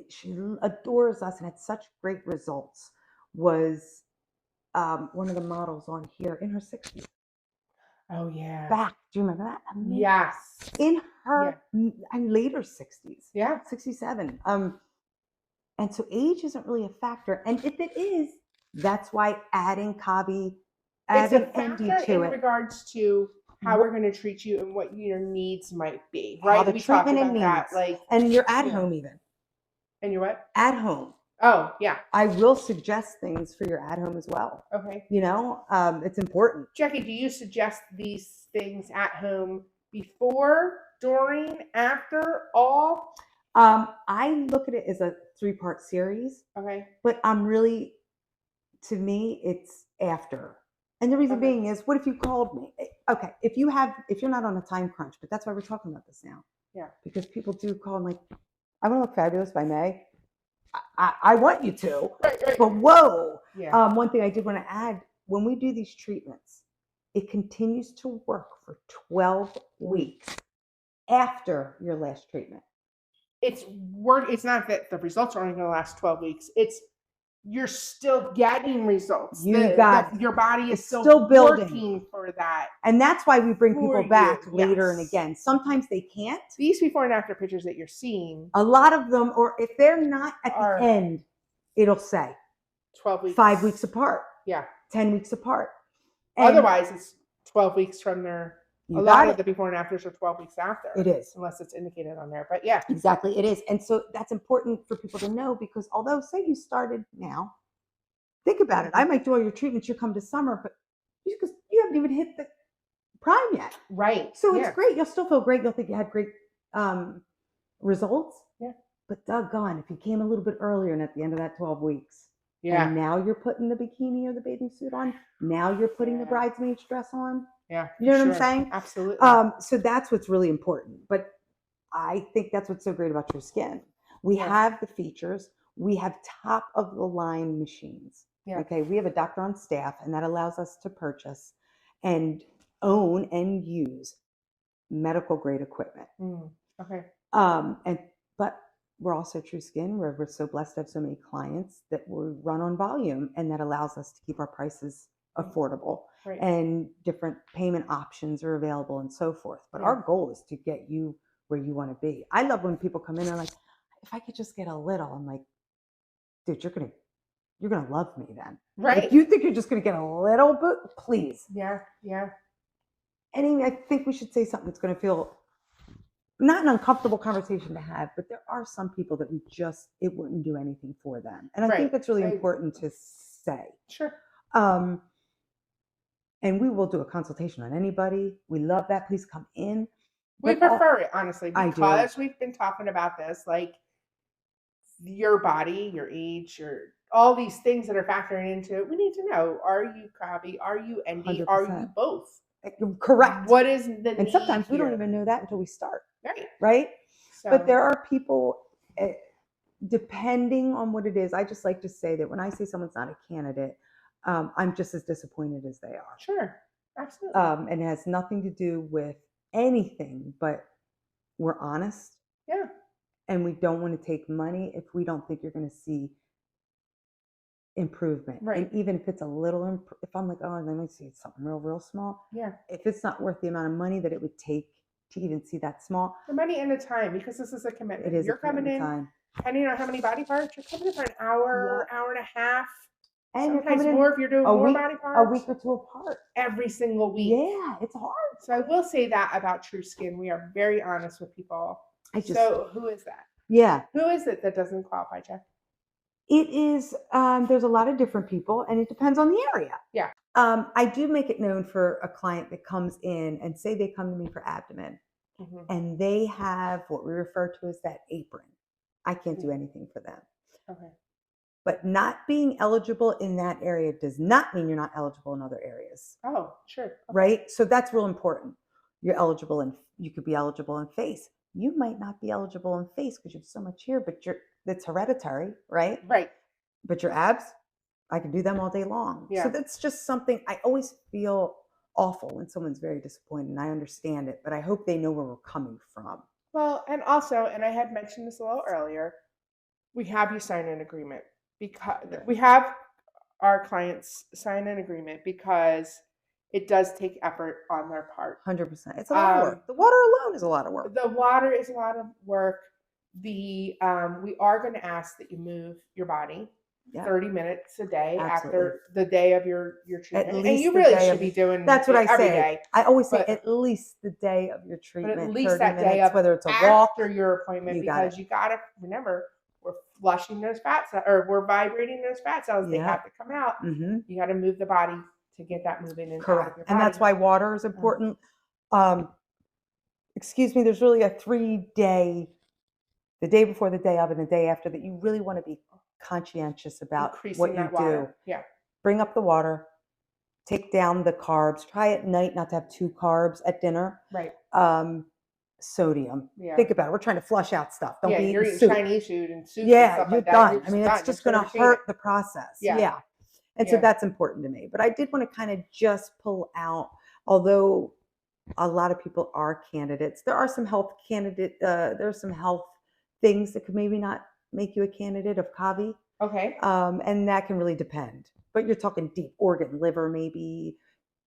Speaker 1: she adores us and had such great results was one of the models on here in her 60s.
Speaker 2: Oh yeah.
Speaker 1: Back. Do you remember that? Amazing.
Speaker 2: Yes.
Speaker 1: In her later 60s.
Speaker 2: Yeah.
Speaker 1: 67. And so age isn't really a factor. And if it is, that's why adding Cavi, adding Endy to it.
Speaker 2: In regards to how we're going to treat you and what your needs might be, right?
Speaker 1: How the treatment and needs. And you're at home even.
Speaker 2: And you're what?
Speaker 1: At home.
Speaker 2: Oh, yeah.
Speaker 1: I will suggest things for your at-home as well.
Speaker 2: Okay.
Speaker 1: It's important.
Speaker 2: Jackie, do you suggest these things at home before, during, after, all?
Speaker 1: I look at it as a 3-part series.
Speaker 2: Okay.
Speaker 1: But to me, it's after. And the reason being is, what if you called me? Okay, if you're not on a time crunch, but that's why we're talking about this now.
Speaker 2: Yeah.
Speaker 1: Because people do call and like, I want to look fabulous by May. I want you to.
Speaker 2: Right.
Speaker 1: But whoa.
Speaker 2: Yeah.
Speaker 1: One thing I did want to add, when we do these treatments, it continues to work for 12 weeks after your last treatment.
Speaker 2: It's not that the results are only going to last 12 weeks. You're still getting results. Your body is still building, working for that.
Speaker 1: And that's why we bring people back later and again. Sometimes they can't.
Speaker 2: These before and after pictures that you're seeing.
Speaker 1: A lot of them, or if they're not at the end, it'll say
Speaker 2: 12 weeks.
Speaker 1: 5 weeks apart.
Speaker 2: Yeah.
Speaker 1: 10 weeks apart. And
Speaker 2: otherwise, it's 12 weeks from their. A lot of the before and afters are 12 weeks after.
Speaker 1: It is.
Speaker 2: Unless it's indicated on there. But yeah.
Speaker 1: Exactly. It is. And so that's important for people to know, because although say you started now, think about it. I might do all your treatments. You come to summer, but because you haven't even hit the prime yet.
Speaker 2: Right.
Speaker 1: So it's great. You'll still feel great. You'll think you had great results.
Speaker 2: Yeah.
Speaker 1: But doggone, if you came a little bit earlier and at the end of that 12 weeks.
Speaker 2: Yeah.
Speaker 1: And now you're putting the bikini or the bathing suit on. Now you're putting the bridesmaid's dress on.
Speaker 2: Yeah.
Speaker 1: You know what I'm saying?
Speaker 2: Absolutely.
Speaker 1: So that's what's really important. But I think that's what's so great about True Skin. We have the features. We have top of the line machines.
Speaker 2: Yeah.
Speaker 1: Okay. We have a doctor on staff, and that allows us to purchase and own and use medical grade equipment.
Speaker 2: Okay.
Speaker 1: But we're also True Skin. We're so blessed to have so many clients that we run on volume, and that allows us to keep our prices affordable.
Speaker 2: Right.
Speaker 1: And different payment options are available and so forth. But our goal is to get you where you want to be. I love when people come in and are like, if I could just get a little, I'm like, dude, you're gonna love me then.
Speaker 2: Right.
Speaker 1: If you think you're just gonna get a little bit, please.
Speaker 2: Yeah.
Speaker 1: And I think we should say something that's gonna feel not an uncomfortable conversation to have, but there are some people that it wouldn't do anything for them. And I think that's really important to say.
Speaker 2: Sure.
Speaker 1: And we will do a consultation on anybody. We love that. Please come in.
Speaker 2: We prefer it, honestly, because we've been talking about this, like your body, your age, all these things that are factoring into it. We need to know, are you Cavi? Are you Endy?
Speaker 1: 100%.
Speaker 2: Are you both?
Speaker 1: Correct.
Speaker 2: What is the
Speaker 1: And sometimes we don't even know that until we start.
Speaker 2: Right. So.
Speaker 1: But there are people, depending on what it is, I just like to say that when I say someone's not a candidate, I'm just as disappointed as they are.
Speaker 2: Sure. Absolutely.
Speaker 1: And it has nothing to do with anything, but we're honest.
Speaker 2: Yeah.
Speaker 1: And we don't want to take money if we don't think you're going to see improvement.
Speaker 2: Right.
Speaker 1: And even if it's a little, if I'm like, oh, let me see something real small.
Speaker 2: Yeah.
Speaker 1: If it's not worth the amount of money that it would take to even see that small.
Speaker 2: The money and the time, because this is a commitment.
Speaker 1: It is.
Speaker 2: You're coming in, depending on how many body parts, you're coming in for an hour, hour and a half. And sometimes more if you're doing more body parts.
Speaker 1: A week or two apart.
Speaker 2: Every single week.
Speaker 1: Yeah, it's hard.
Speaker 2: So I will say that about True Skin. We are very honest with people. So who is that?
Speaker 1: Yeah.
Speaker 2: Who is it that doesn't qualify, Jeff?
Speaker 1: It is, there's a lot of different people, and it depends on the area.
Speaker 2: Yeah.
Speaker 1: I do make it known for a client that comes in and say they come to me for abdomen, and they have what we refer to as that apron. I can't do anything for them.
Speaker 2: Okay.
Speaker 1: But not being eligible in that area does not mean you're not eligible in other areas.
Speaker 2: Oh, sure. Okay.
Speaker 1: Right? So that's real important. You're eligible and you could be eligible in face. You might not be eligible in face because you have so much here, but that's hereditary, right?
Speaker 2: Right.
Speaker 1: But your abs, I can do them all day long.
Speaker 2: Yeah.
Speaker 1: So that's just something I always feel awful when someone's very disappointed, and I understand it, but I hope they know where we're coming from.
Speaker 2: Well, and also, and I had mentioned this a little earlier, we have you sign an agreement. Because we have our clients sign an agreement because it does take effort on their part.
Speaker 1: 100%. It's a lot of work. The water alone is a lot of work.
Speaker 2: The water is a lot of work. We are going to ask that you move your body 30 minutes a day after the day of your treatment. And you really should be doing
Speaker 1: that's what I
Speaker 2: every
Speaker 1: say.
Speaker 2: Day.
Speaker 1: I always say at least the day of your treatment.
Speaker 2: But at least that
Speaker 1: 30
Speaker 2: day
Speaker 1: minutes, whether it's a walk
Speaker 2: after your appointment, because you got to remember, we're flushing those fat cells, or we're vibrating those fat cells. They have to come out. You got to move the body to get that moving and out of your body.
Speaker 1: And that's why water is important. Excuse me, there's really a 3-day, the day before, the day of, and the day after, that you really want to be conscientious about what you do.
Speaker 2: Yeah.
Speaker 1: Bring up the water, take down the carbs, try at night not to have 2 carbs at dinner.
Speaker 2: Right.
Speaker 1: Sodium.
Speaker 2: Yeah.
Speaker 1: Think about it. We're trying to flush out stuff. Don't be
Speaker 2: you're
Speaker 1: eating
Speaker 2: eating Chinese food and soup.
Speaker 1: Yeah,
Speaker 2: and stuff
Speaker 1: you're
Speaker 2: like
Speaker 1: done.
Speaker 2: That.
Speaker 1: I mean, it's just going to hurt the process. Yeah. And so that's important to me. But I did want to kind of just pull out, although a lot of people are candidates, there are some health there's some health things that could maybe not make you a candidate of Cavi.
Speaker 2: Okay.
Speaker 1: And that can really depend. But you're talking deep organ, liver maybe,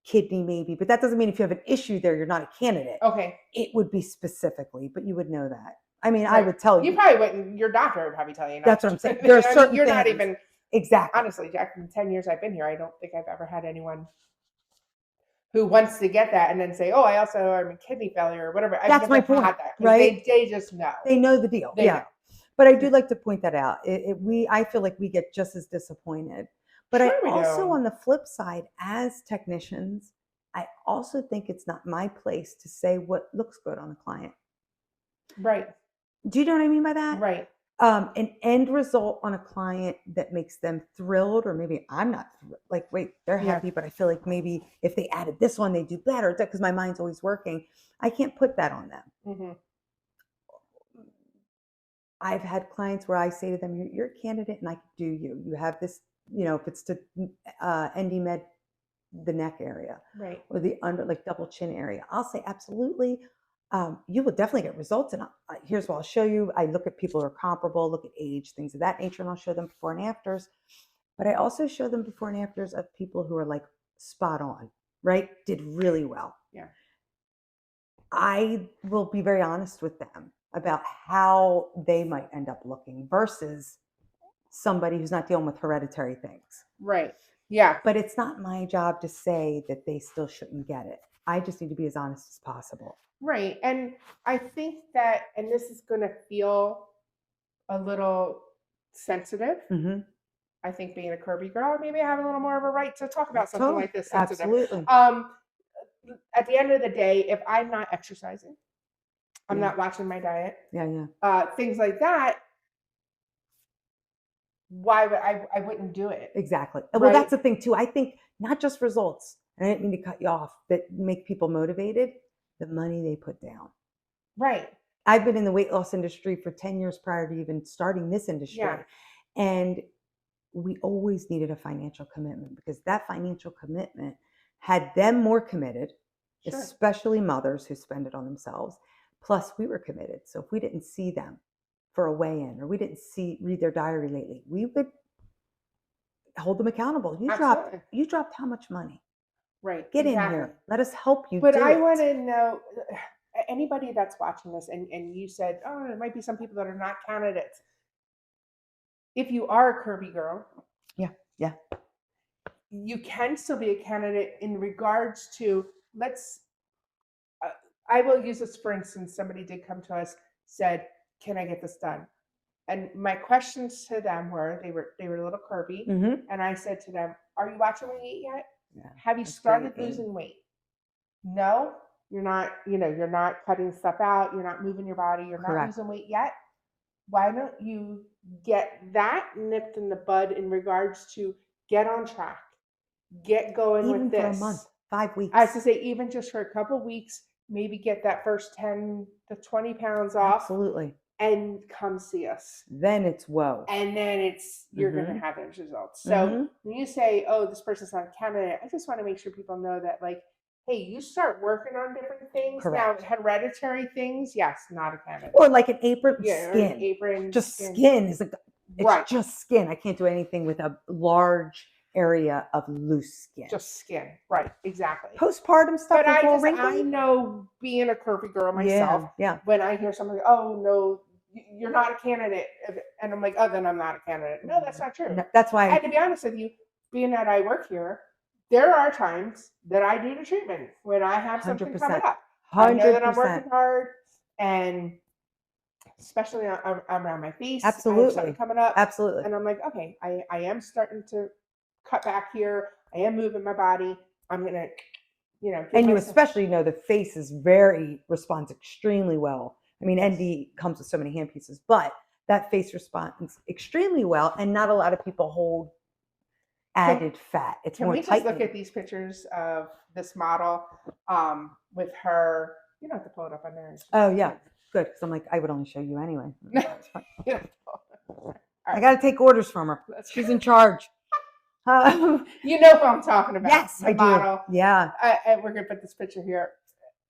Speaker 1: kidney maybe. But that doesn't mean if you have an issue there, you're not a candidate.
Speaker 2: Okay.
Speaker 1: It would be specifically, but you would know that. I mean, I would tell you.
Speaker 2: You probably wouldn't. Your doctor would probably tell you.
Speaker 1: That's what I'm saying. There's certain
Speaker 2: you're
Speaker 1: things.
Speaker 2: Not even.
Speaker 1: Exactly.
Speaker 2: Honestly, Jack, in the 10 years I've been here, I don't think I've ever had anyone who wants to get that and then say, oh, I also am in kidney failure or whatever.
Speaker 1: That's my point, right?
Speaker 2: They just know.
Speaker 1: They know the deal.
Speaker 2: They know.
Speaker 1: But I do like to point that out. I feel like we get just as disappointed. But I also, on the flip side, as technicians, I also think it's not my place to say what looks good on a client.
Speaker 2: Right.
Speaker 1: Do you know what I mean by that?
Speaker 2: Right.
Speaker 1: An end result on a client that makes them thrilled, or maybe I'm not like, wait, they're happy, but I feel like maybe if they added this one, they do better, because my mind's always working. I can't put that on them.
Speaker 2: Mm-hmm.
Speaker 1: I've had clients where I say to them, you're a candidate and I can do you. You have this, if it's to Endy Med, the neck area,
Speaker 2: right,
Speaker 1: or the under, like double chin area, I'll say, absolutely. You will definitely get results. And here's what I'll show you. I look at people who are comparable, look at age, things of that nature, and I'll show them before and afters. But I also show them before and afters of people who are like spot on, right? Did really well.
Speaker 2: Yeah.
Speaker 1: I will be very honest with them about how they might end up looking versus somebody who's not dealing with hereditary things.
Speaker 2: Right. Yeah.
Speaker 1: But it's not my job to say that they still shouldn't get it. I just need to be as honest as possible.
Speaker 2: Right. And I think that, and this is going to feel a little sensitive.
Speaker 1: Mm-hmm.
Speaker 2: I think being a curvy girl, maybe I have a little more of a right to talk about something like this. Sensitive.
Speaker 1: Absolutely.
Speaker 2: At the end of the day, if I'm not exercising, I'm not watching my diet. Things like that. Why would I wouldn't do it?
Speaker 1: Exactly. Right? Well, that's the thing too. I think not just results, and I didn't mean to cut you off, that make people motivated, the money they put down.
Speaker 2: Right.
Speaker 1: I've been in the weight loss industry for 10 years prior to even starting this industry.
Speaker 2: Yeah.
Speaker 1: And we always needed a financial commitment, because that financial commitment had them more committed, especially mothers who spend it on themselves. Plus, we were committed. So if we didn't see them for a weigh-in, or we didn't read their diary lately, we would hold them accountable. You dropped how much money?
Speaker 2: Right.
Speaker 1: Get in here. Let us help you.
Speaker 2: But I want to know, anybody that's watching this, and you said, oh, there might be some people that are not candidates. If you are a curvy girl, you can still be a candidate in regards to, I will use this for instance. Somebody did come to us, said, can I get this done? And my questions to them were, they were a little curvy.
Speaker 1: Mm-hmm.
Speaker 2: And I said to them, are you watching what you eat yet? Yeah, have you started losing weight? No, you're not, you're not cutting stuff out. You're not moving your body. You're not losing weight yet. Why don't you get that nipped in the bud in regards to get on track, get going
Speaker 1: even
Speaker 2: with this.
Speaker 1: For a month, 5 weeks.
Speaker 2: I was to say, even just for a couple of weeks, maybe get that first 10 to 20 pounds off.
Speaker 1: Absolutely.
Speaker 2: And come see us.
Speaker 1: Then it's whoa.
Speaker 2: And then you're going to have those results. So when you say, oh, this person's not a candidate, I just want to make sure people know that, like, hey, you start working on different things. Correct. Now, hereditary things, yes, not a candidate.
Speaker 1: Or like an apron, skin.
Speaker 2: An apron,
Speaker 1: just skin is just skin. I can't do anything with a large area of loose skin.
Speaker 2: Just skin, right? Exactly.
Speaker 1: Postpartum stuff.
Speaker 2: But I know, being a curvy girl myself.
Speaker 1: Yeah.
Speaker 2: When I hear something, oh no, you're not a candidate, and I'm like, oh, then I'm not a candidate. No, that's not true. No,
Speaker 1: that's why.
Speaker 2: And to be honest with you, being that I work here, there are times that I do the treatment when I have something 100%. Coming up. 100%. I know that I'm working hard, and especially around my face. I have
Speaker 1: Absolutely.
Speaker 2: something coming up.
Speaker 1: Absolutely.
Speaker 2: And I'm like, okay, I am starting to cut back here. I am moving my body. I'm going to,
Speaker 1: and you especially know the face responds extremely well. I mean, Endy comes with so many hand pieces, but that face responds extremely well, and not a lot of people hold added fat. It's more tight.
Speaker 2: Can we just look at these pictures of this model with her? You don't have to pull it up on there.
Speaker 1: Oh, yeah. Good, because I'm like, I would only show you anyway. I
Speaker 2: Right.
Speaker 1: got to take orders from her. She's in charge.
Speaker 2: You know who I'm talking about.
Speaker 1: Yes, I
Speaker 2: model.
Speaker 1: do. Yeah.
Speaker 2: And we're going to put this picture here.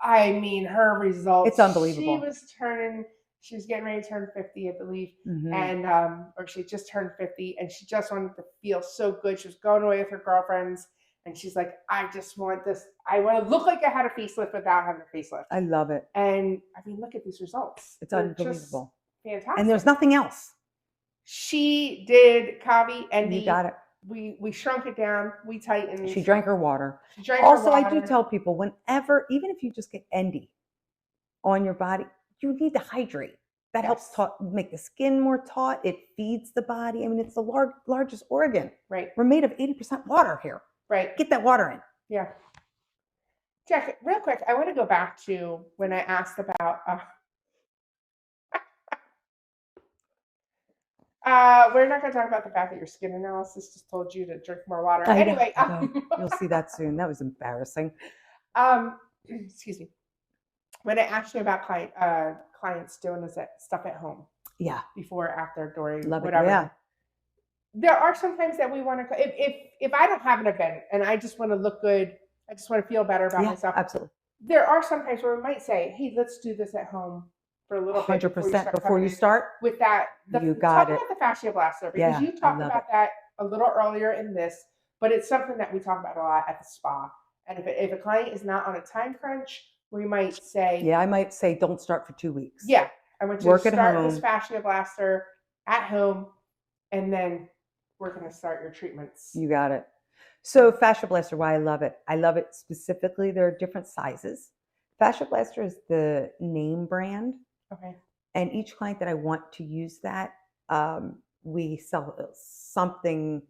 Speaker 2: I mean, her results.
Speaker 1: It's unbelievable.
Speaker 2: She was getting ready to turn 50, I believe.
Speaker 1: Mm-hmm.
Speaker 2: And, or she just turned 50, and she just wanted to feel so good. She was going away with her girlfriends. And she's like, I just want this. I want to look like I had a facelift without having a facelift.
Speaker 1: I love it.
Speaker 2: And I mean, look at these results.
Speaker 1: It's unbelievable.
Speaker 2: Fantastic.
Speaker 1: And there's nothing else.
Speaker 2: She did Cavi Endy.
Speaker 1: You got it.
Speaker 2: We shrunk it down. We tightened.
Speaker 1: She drank her water. I do tell people, whenever, even if you just get Endy on your body, you need to hydrate. That helps make the skin more taut. It feeds the body. I mean, it's the largest organ.
Speaker 2: Right.
Speaker 1: We're made of 80% water here.
Speaker 2: Right.
Speaker 1: Get that water in.
Speaker 2: Yeah. Jack, real quick, I want to go back to when I asked about we're not going to talk about the fact that your skin analysis just told you to drink more water. Anyway,
Speaker 1: you'll see that soon. That was embarrassing.
Speaker 2: Excuse me. When I asked you about clients doing this stuff at home, before, after, during, whatever.
Speaker 1: Yeah.
Speaker 2: There are some times that we want to. If I don't have an event and I just want to look good, I just want to feel better about myself.
Speaker 1: Absolutely.
Speaker 2: There are some times where we might say, "Hey, let's do this at home." For a little
Speaker 1: 100% before you start
Speaker 2: with that.
Speaker 1: You got it.
Speaker 2: Talk about the fascia blaster, because you talked about that a little earlier in this, but it's something that we talk about a lot at the spa. And if a client is not on a time crunch, we might say,
Speaker 1: I might say, don't start for 2 weeks.
Speaker 2: Yeah, I want you to start this fascia blaster at home, and then we're going to start your treatments.
Speaker 1: You got it. So fascia blaster, why I love it. I love it specifically. There are different sizes. Fascia blaster is the name brand.
Speaker 2: Okay.
Speaker 1: And each client that I want to use that, we sell something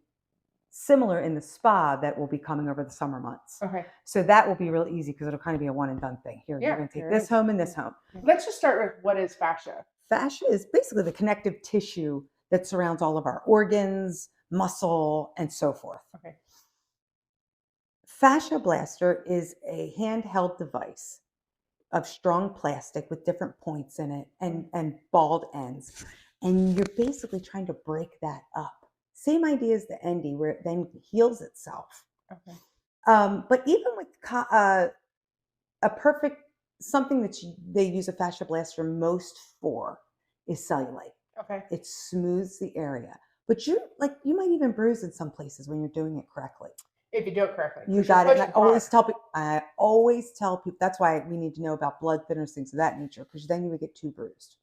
Speaker 1: similar in the spa that will be coming over the summer months.
Speaker 2: Okay.
Speaker 1: So that will be real easy because it'll kind of be a one and done thing. You're going to take this home and this home.
Speaker 2: Let's just start with, what is fascia?
Speaker 1: Fascia is basically the connective tissue that surrounds all of our organs, muscle, and so forth.
Speaker 2: Okay.
Speaker 1: Fascia blaster is a handheld device of strong plastic with different points in it and bald ends. And you're basically trying to break that up. Same idea as the Endy, where it then heals itself.
Speaker 2: Okay.
Speaker 1: But even with something that they use a fascia blaster most for is cellulite.
Speaker 2: Okay.
Speaker 1: It smooths the area. But you might even bruise in some places when you're doing it correctly.
Speaker 2: If you do it correctly.
Speaker 1: You got it. I always tell people, that's why we need to know about blood thinners, things of that nature, because then you would get too bruised.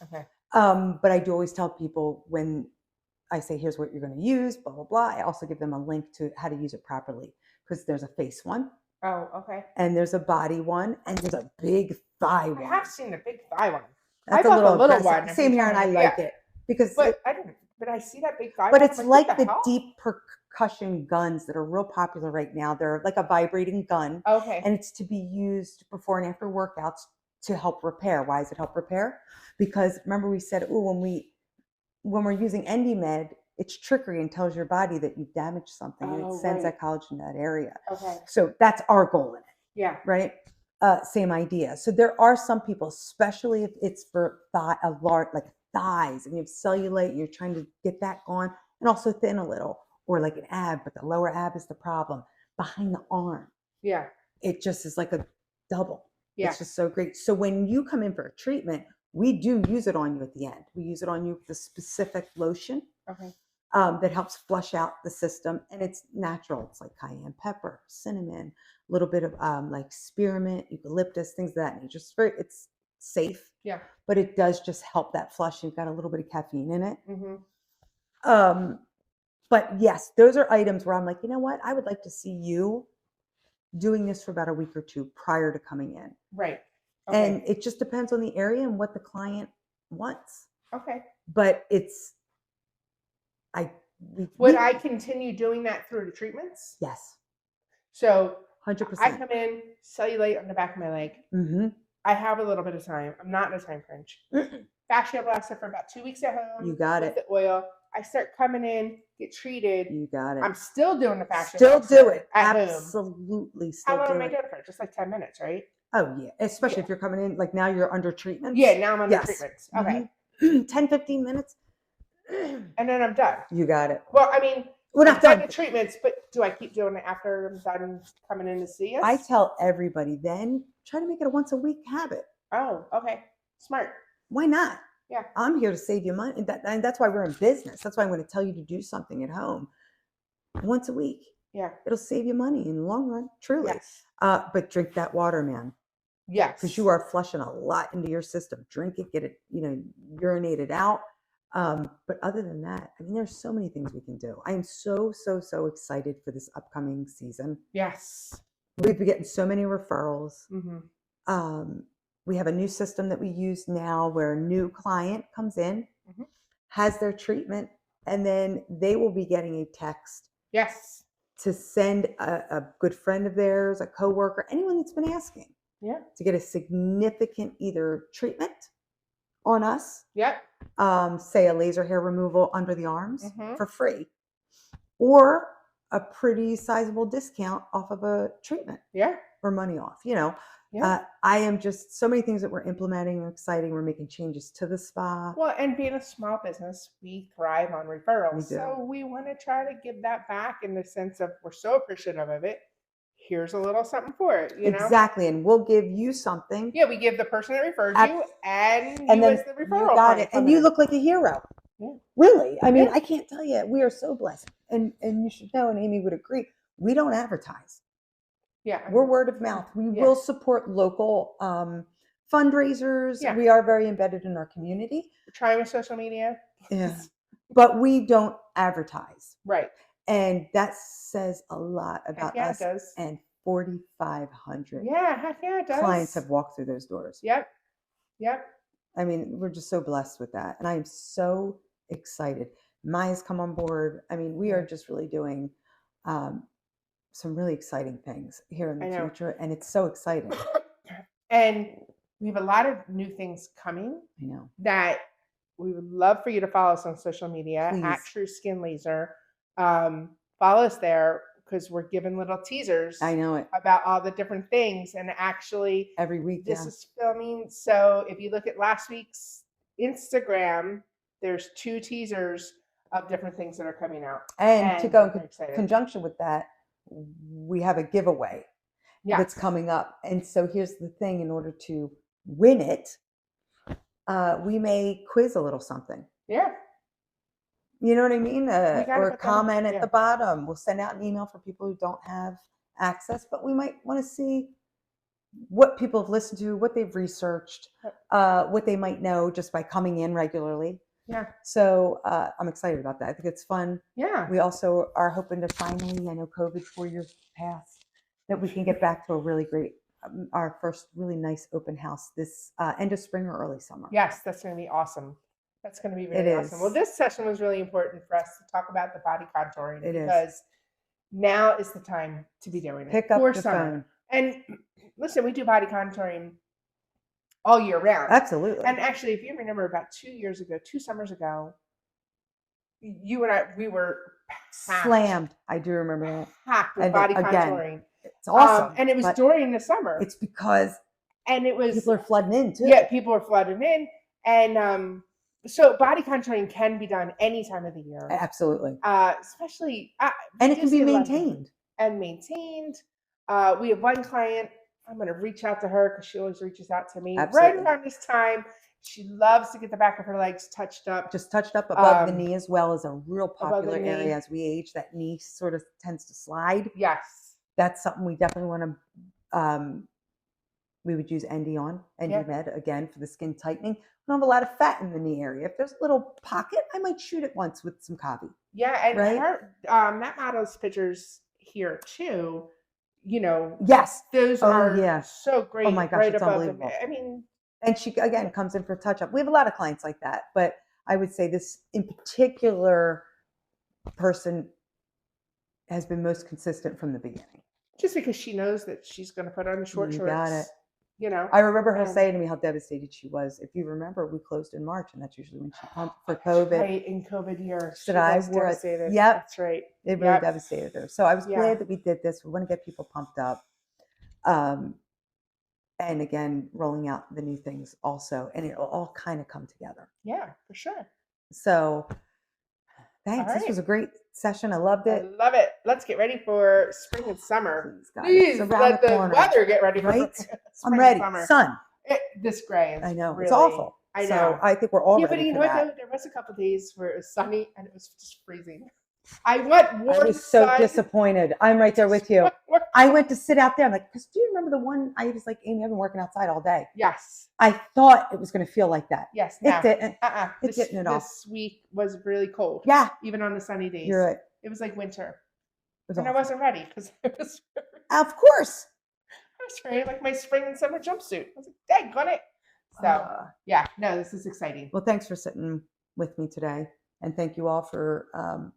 Speaker 2: Okay.
Speaker 1: But I do always tell people, when I say, here's what you're going to use, blah, blah, blah, I also give them a link to how to use it properly, because there's a face one.
Speaker 2: Oh, okay.
Speaker 1: And there's a body one, and there's a big thigh one.
Speaker 2: I have seen the big thigh one.
Speaker 1: That's a little one. Same here, and I like it. Because
Speaker 2: but I see that big thigh.
Speaker 1: But it's like the deep percussion guns that are real popular right now. They're like a vibrating gun.
Speaker 2: Okay.
Speaker 1: And it's to be used before and after workouts to help repair. Why does it help repair? Because remember we said, when we're using EndyMed, it's trickery and tells your body that you've damaged something, and it sends that collagen to that area.
Speaker 2: Okay.
Speaker 1: So that's our goal in it.
Speaker 2: Yeah.
Speaker 1: Right. Same idea. So there are some people, especially if it's for thighs, and you have cellulite, you're trying to get that gone, and also thin a little, or like an ab, but the lower ab is the problem. Behind the arm.
Speaker 2: Yeah. It
Speaker 1: just is like a double.
Speaker 2: Yeah.
Speaker 1: It's just so great. So when you come in for a treatment, we do use it on you at the end. We use it on you with a specific lotion.
Speaker 2: Okay.
Speaker 1: That helps flush out the system, and it's natural. It's like cayenne pepper, cinnamon, a little bit of like spearmint, eucalyptus, things of that nature. It's safe.
Speaker 2: Yeah.
Speaker 1: But it does just help that flush. You've got a little bit of caffeine in it.
Speaker 2: Mm-hmm.
Speaker 1: But yes, those are items where I'm like, you know what? I would like to see you doing this for about a week or two prior to coming in.
Speaker 2: Right. Okay.
Speaker 1: And it just depends on the area and what the client once.
Speaker 2: Okay.
Speaker 1: But
Speaker 2: Would I continue doing that through the treatments?
Speaker 1: Yes.
Speaker 2: So
Speaker 1: 100%.
Speaker 2: I come in, cellulite on the back of my leg.
Speaker 1: Mm-hmm.
Speaker 2: I have a little bit of time. I'm not in a time crunch. Fascia blaster for about 2 weeks at home.
Speaker 1: You got
Speaker 2: with
Speaker 1: it.
Speaker 2: The oil. I start coming in, get treated.
Speaker 1: You got it.
Speaker 2: I'm still doing the fascia
Speaker 1: Still
Speaker 2: blaster
Speaker 1: do it.
Speaker 2: at
Speaker 1: Absolutely.
Speaker 2: home.
Speaker 1: Still
Speaker 2: How long
Speaker 1: do
Speaker 2: am I
Speaker 1: it.
Speaker 2: doing it for? Just like 10 minutes, right?
Speaker 1: Oh, yeah. Especially if you're coming in, like now you're under treatment.
Speaker 2: Yeah, now I'm under treatments. Okay.
Speaker 1: 10, 15 minutes.
Speaker 2: And then I'm done.
Speaker 1: You got it.
Speaker 2: Well, I mean,
Speaker 1: we're not done
Speaker 2: the treatments, but do I keep doing it after I'm done coming in to see us?
Speaker 1: I tell everybody then try to make it a once a week habit.
Speaker 2: Oh, okay. Smart.
Speaker 1: Why not?
Speaker 2: Yeah.
Speaker 1: I'm here to save you money. And that's why we're in business. That's why I'm going to tell you to do something at home once a week.
Speaker 2: Yeah.
Speaker 1: It'll save you money in the long run, truly.
Speaker 2: Yes.
Speaker 1: But drink that water, man.
Speaker 2: Yes.
Speaker 1: Because you are flushing a lot into your system. Drink it, get it, urinate it out. But other than that, I mean, there's so many things we can do. I am so excited for this upcoming season.
Speaker 2: Yes.
Speaker 1: We've been getting so many referrals.
Speaker 2: Mm-hmm.
Speaker 1: We have a new system that we use now where a new client comes in, has their treatment, and then they will be getting a text.
Speaker 2: Yes.
Speaker 1: To send a good friend of theirs, a coworker, anyone that's been asking.
Speaker 2: Yeah.
Speaker 1: To get a significant either treatment on us.
Speaker 2: Yep.
Speaker 1: Say a laser hair removal under the arms for free. Or a pretty sizable discount off of a treatment.
Speaker 2: Yeah.
Speaker 1: Or money off,
Speaker 2: Yeah.
Speaker 1: I am just so many things that we're implementing and exciting. We're making changes to the spa.
Speaker 2: Well, and being a small business, we thrive on referrals.
Speaker 1: We do.
Speaker 2: So we want to try to give that back in the sense of we're so appreciative of it. Here's a little something for it,
Speaker 1: Exactly. And we'll give you something.
Speaker 2: Yeah, we give the person that referred you and
Speaker 1: then
Speaker 2: as the referral.
Speaker 1: You got it. And you look like a hero.
Speaker 2: Yeah.
Speaker 1: Really. I mean, I can't tell you. We are so blessed. And you should know, and Amy would agree, we don't advertise.
Speaker 2: Yeah.
Speaker 1: We're word of mouth. We will support local fundraisers.
Speaker 2: Yeah.
Speaker 1: We are very embedded in our community.
Speaker 2: We're trying with social media.
Speaker 1: Yeah. But we don't advertise.
Speaker 2: Right.
Speaker 1: And that says a lot about us.
Speaker 2: It does.
Speaker 1: And 4,500
Speaker 2: heck yeah, it does.
Speaker 1: clients have walked through those doors.
Speaker 2: Yep.
Speaker 1: I mean, we're just so blessed with that. And I am so excited. Maya's come on board. I mean, we are just really doing some really exciting things here in the future. And it's so exciting.
Speaker 2: And we have a lot of new things coming.
Speaker 1: I know. That
Speaker 2: we would love for you to follow us on social media.
Speaker 1: Please.
Speaker 2: At True Skin Laser. Follow us there because we're giving little teasers.
Speaker 1: I know it.
Speaker 2: About all the different things. And actually,
Speaker 1: every week
Speaker 2: this is filming. So if you look at last week's Instagram, there's 2 teasers of different things that are coming out.
Speaker 1: And to go in conjunction with that, we have a giveaway that's coming up. And so here's the thing, in order to win it, we may quiz a little something.
Speaker 2: Yeah.
Speaker 1: You know what I mean? Or a comment at the bottom. We'll send out an email for people who don't have access, but we might want to see what people have listened to, what they've researched, what they might know just by coming in regularly.
Speaker 2: Yeah.
Speaker 1: So I'm excited about that. I think it's fun.
Speaker 2: Yeah.
Speaker 1: We also are hoping to finally, I know COVID 4 years passed, that we can get back to a really great, our first really nice open house this end of spring or early summer.
Speaker 2: Yes, that's going to be awesome. That's going to be really awesome. Well, this session was really important for us to talk about the body contouring because now is the time to be doing it.
Speaker 1: Pick up the phone.
Speaker 2: And listen, we do body contouring all year round.
Speaker 1: Absolutely.
Speaker 2: And actually, if you remember about 2 summers ago, you and I, we were
Speaker 1: slammed. I do remember that.
Speaker 2: Packed with body contouring.
Speaker 1: It's awesome.
Speaker 2: And it was during the summer.
Speaker 1: It's because people are flooding in too.
Speaker 2: Yeah, people are flooding in. And so body contouring can be done any time of the year.
Speaker 1: Absolutely.
Speaker 2: Especially.
Speaker 1: And it can be maintained.
Speaker 2: And maintained. We have one client. I'm going to reach out to her because she always reaches out to me right around this time. She loves to get the back of her legs touched up.
Speaker 1: Just touched up above the knee, as well as a real popular area as we age. That knee sort of tends to slide.
Speaker 2: Yes.
Speaker 1: That's something we definitely want to, we would use Endy on, Endy Med, again, for the skin tightening. We don't have a lot of fat in the knee area. If there's a little pocket, I might shoot it once with some Cavi.
Speaker 2: Yeah, and her, that model's pictures here too. You know,
Speaker 1: yes,
Speaker 2: those are so great.
Speaker 1: Oh my gosh,
Speaker 2: right
Speaker 1: it's
Speaker 2: above
Speaker 1: unbelievable.
Speaker 2: I mean,
Speaker 1: And she, again, comes in for a touch up. We have a lot of clients like that, but I would say this in particular person has been most consistent from the beginning.
Speaker 2: Just because she knows that she's going to put on short
Speaker 1: You
Speaker 2: shorts.
Speaker 1: got it.
Speaker 2: You know,
Speaker 1: I remember her saying to me how devastated she was. If you remember, we closed in March, and that's usually when she pumped for COVID.
Speaker 2: Right, in COVID year.
Speaker 1: She was
Speaker 2: devastated.
Speaker 1: Yep.
Speaker 2: That's right.
Speaker 1: It really devastated her. So I was glad that we did this. We want to get people pumped up. And again, rolling out the new things also. And it'll all kind of come together.
Speaker 2: Yeah, for sure.
Speaker 1: So thanks. This was a great session. I loved it.
Speaker 2: I love it. Let's get ready for spring and summer.
Speaker 1: Please
Speaker 2: let the weather get ready for spring
Speaker 1: I'm ready.
Speaker 2: And summer.
Speaker 1: Sun.
Speaker 2: This gray is
Speaker 1: I know.
Speaker 2: really,
Speaker 1: it's awful.
Speaker 2: I know.
Speaker 1: So I think we're all ready
Speaker 2: but you know
Speaker 1: for
Speaker 2: what,
Speaker 1: that.
Speaker 2: though? There was a couple of days where it was sunny and it was just freezing. I want warm.
Speaker 1: I was so disappointed. I'm right there with you. I went to sit out there. I'm like, because do you remember the one? I was like, Amy, I've been working outside all day.
Speaker 2: Yes.
Speaker 1: I thought it was going to feel like that.
Speaker 2: Yes.
Speaker 1: It didn't. It
Speaker 2: this,
Speaker 1: didn't at all.
Speaker 2: This week was really cold.
Speaker 1: Yeah.
Speaker 2: Even on the sunny days.
Speaker 1: You're right.
Speaker 2: It was like winter.
Speaker 1: Was
Speaker 2: and awful. I wasn't ready because it was.
Speaker 1: Of course.
Speaker 2: I was ready like my spring and summer jumpsuit. I was like, dang, got it. So, no, this is exciting.
Speaker 1: Well, thanks for sitting with me today. And thank you all for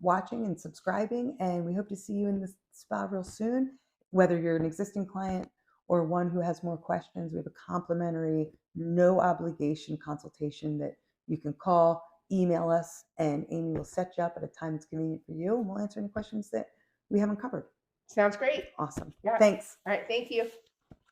Speaker 1: watching and subscribing. And we hope to see you in the spa real soon. Whether you're an existing client or one who has more questions, we have a complimentary, no obligation consultation that you can call, email us, and Amy will set you up at a time that's convenient for you. And we'll answer any questions that we haven't covered.
Speaker 2: Sounds great.
Speaker 1: Awesome.
Speaker 2: Yeah.
Speaker 1: Thanks.
Speaker 2: All right. Thank you.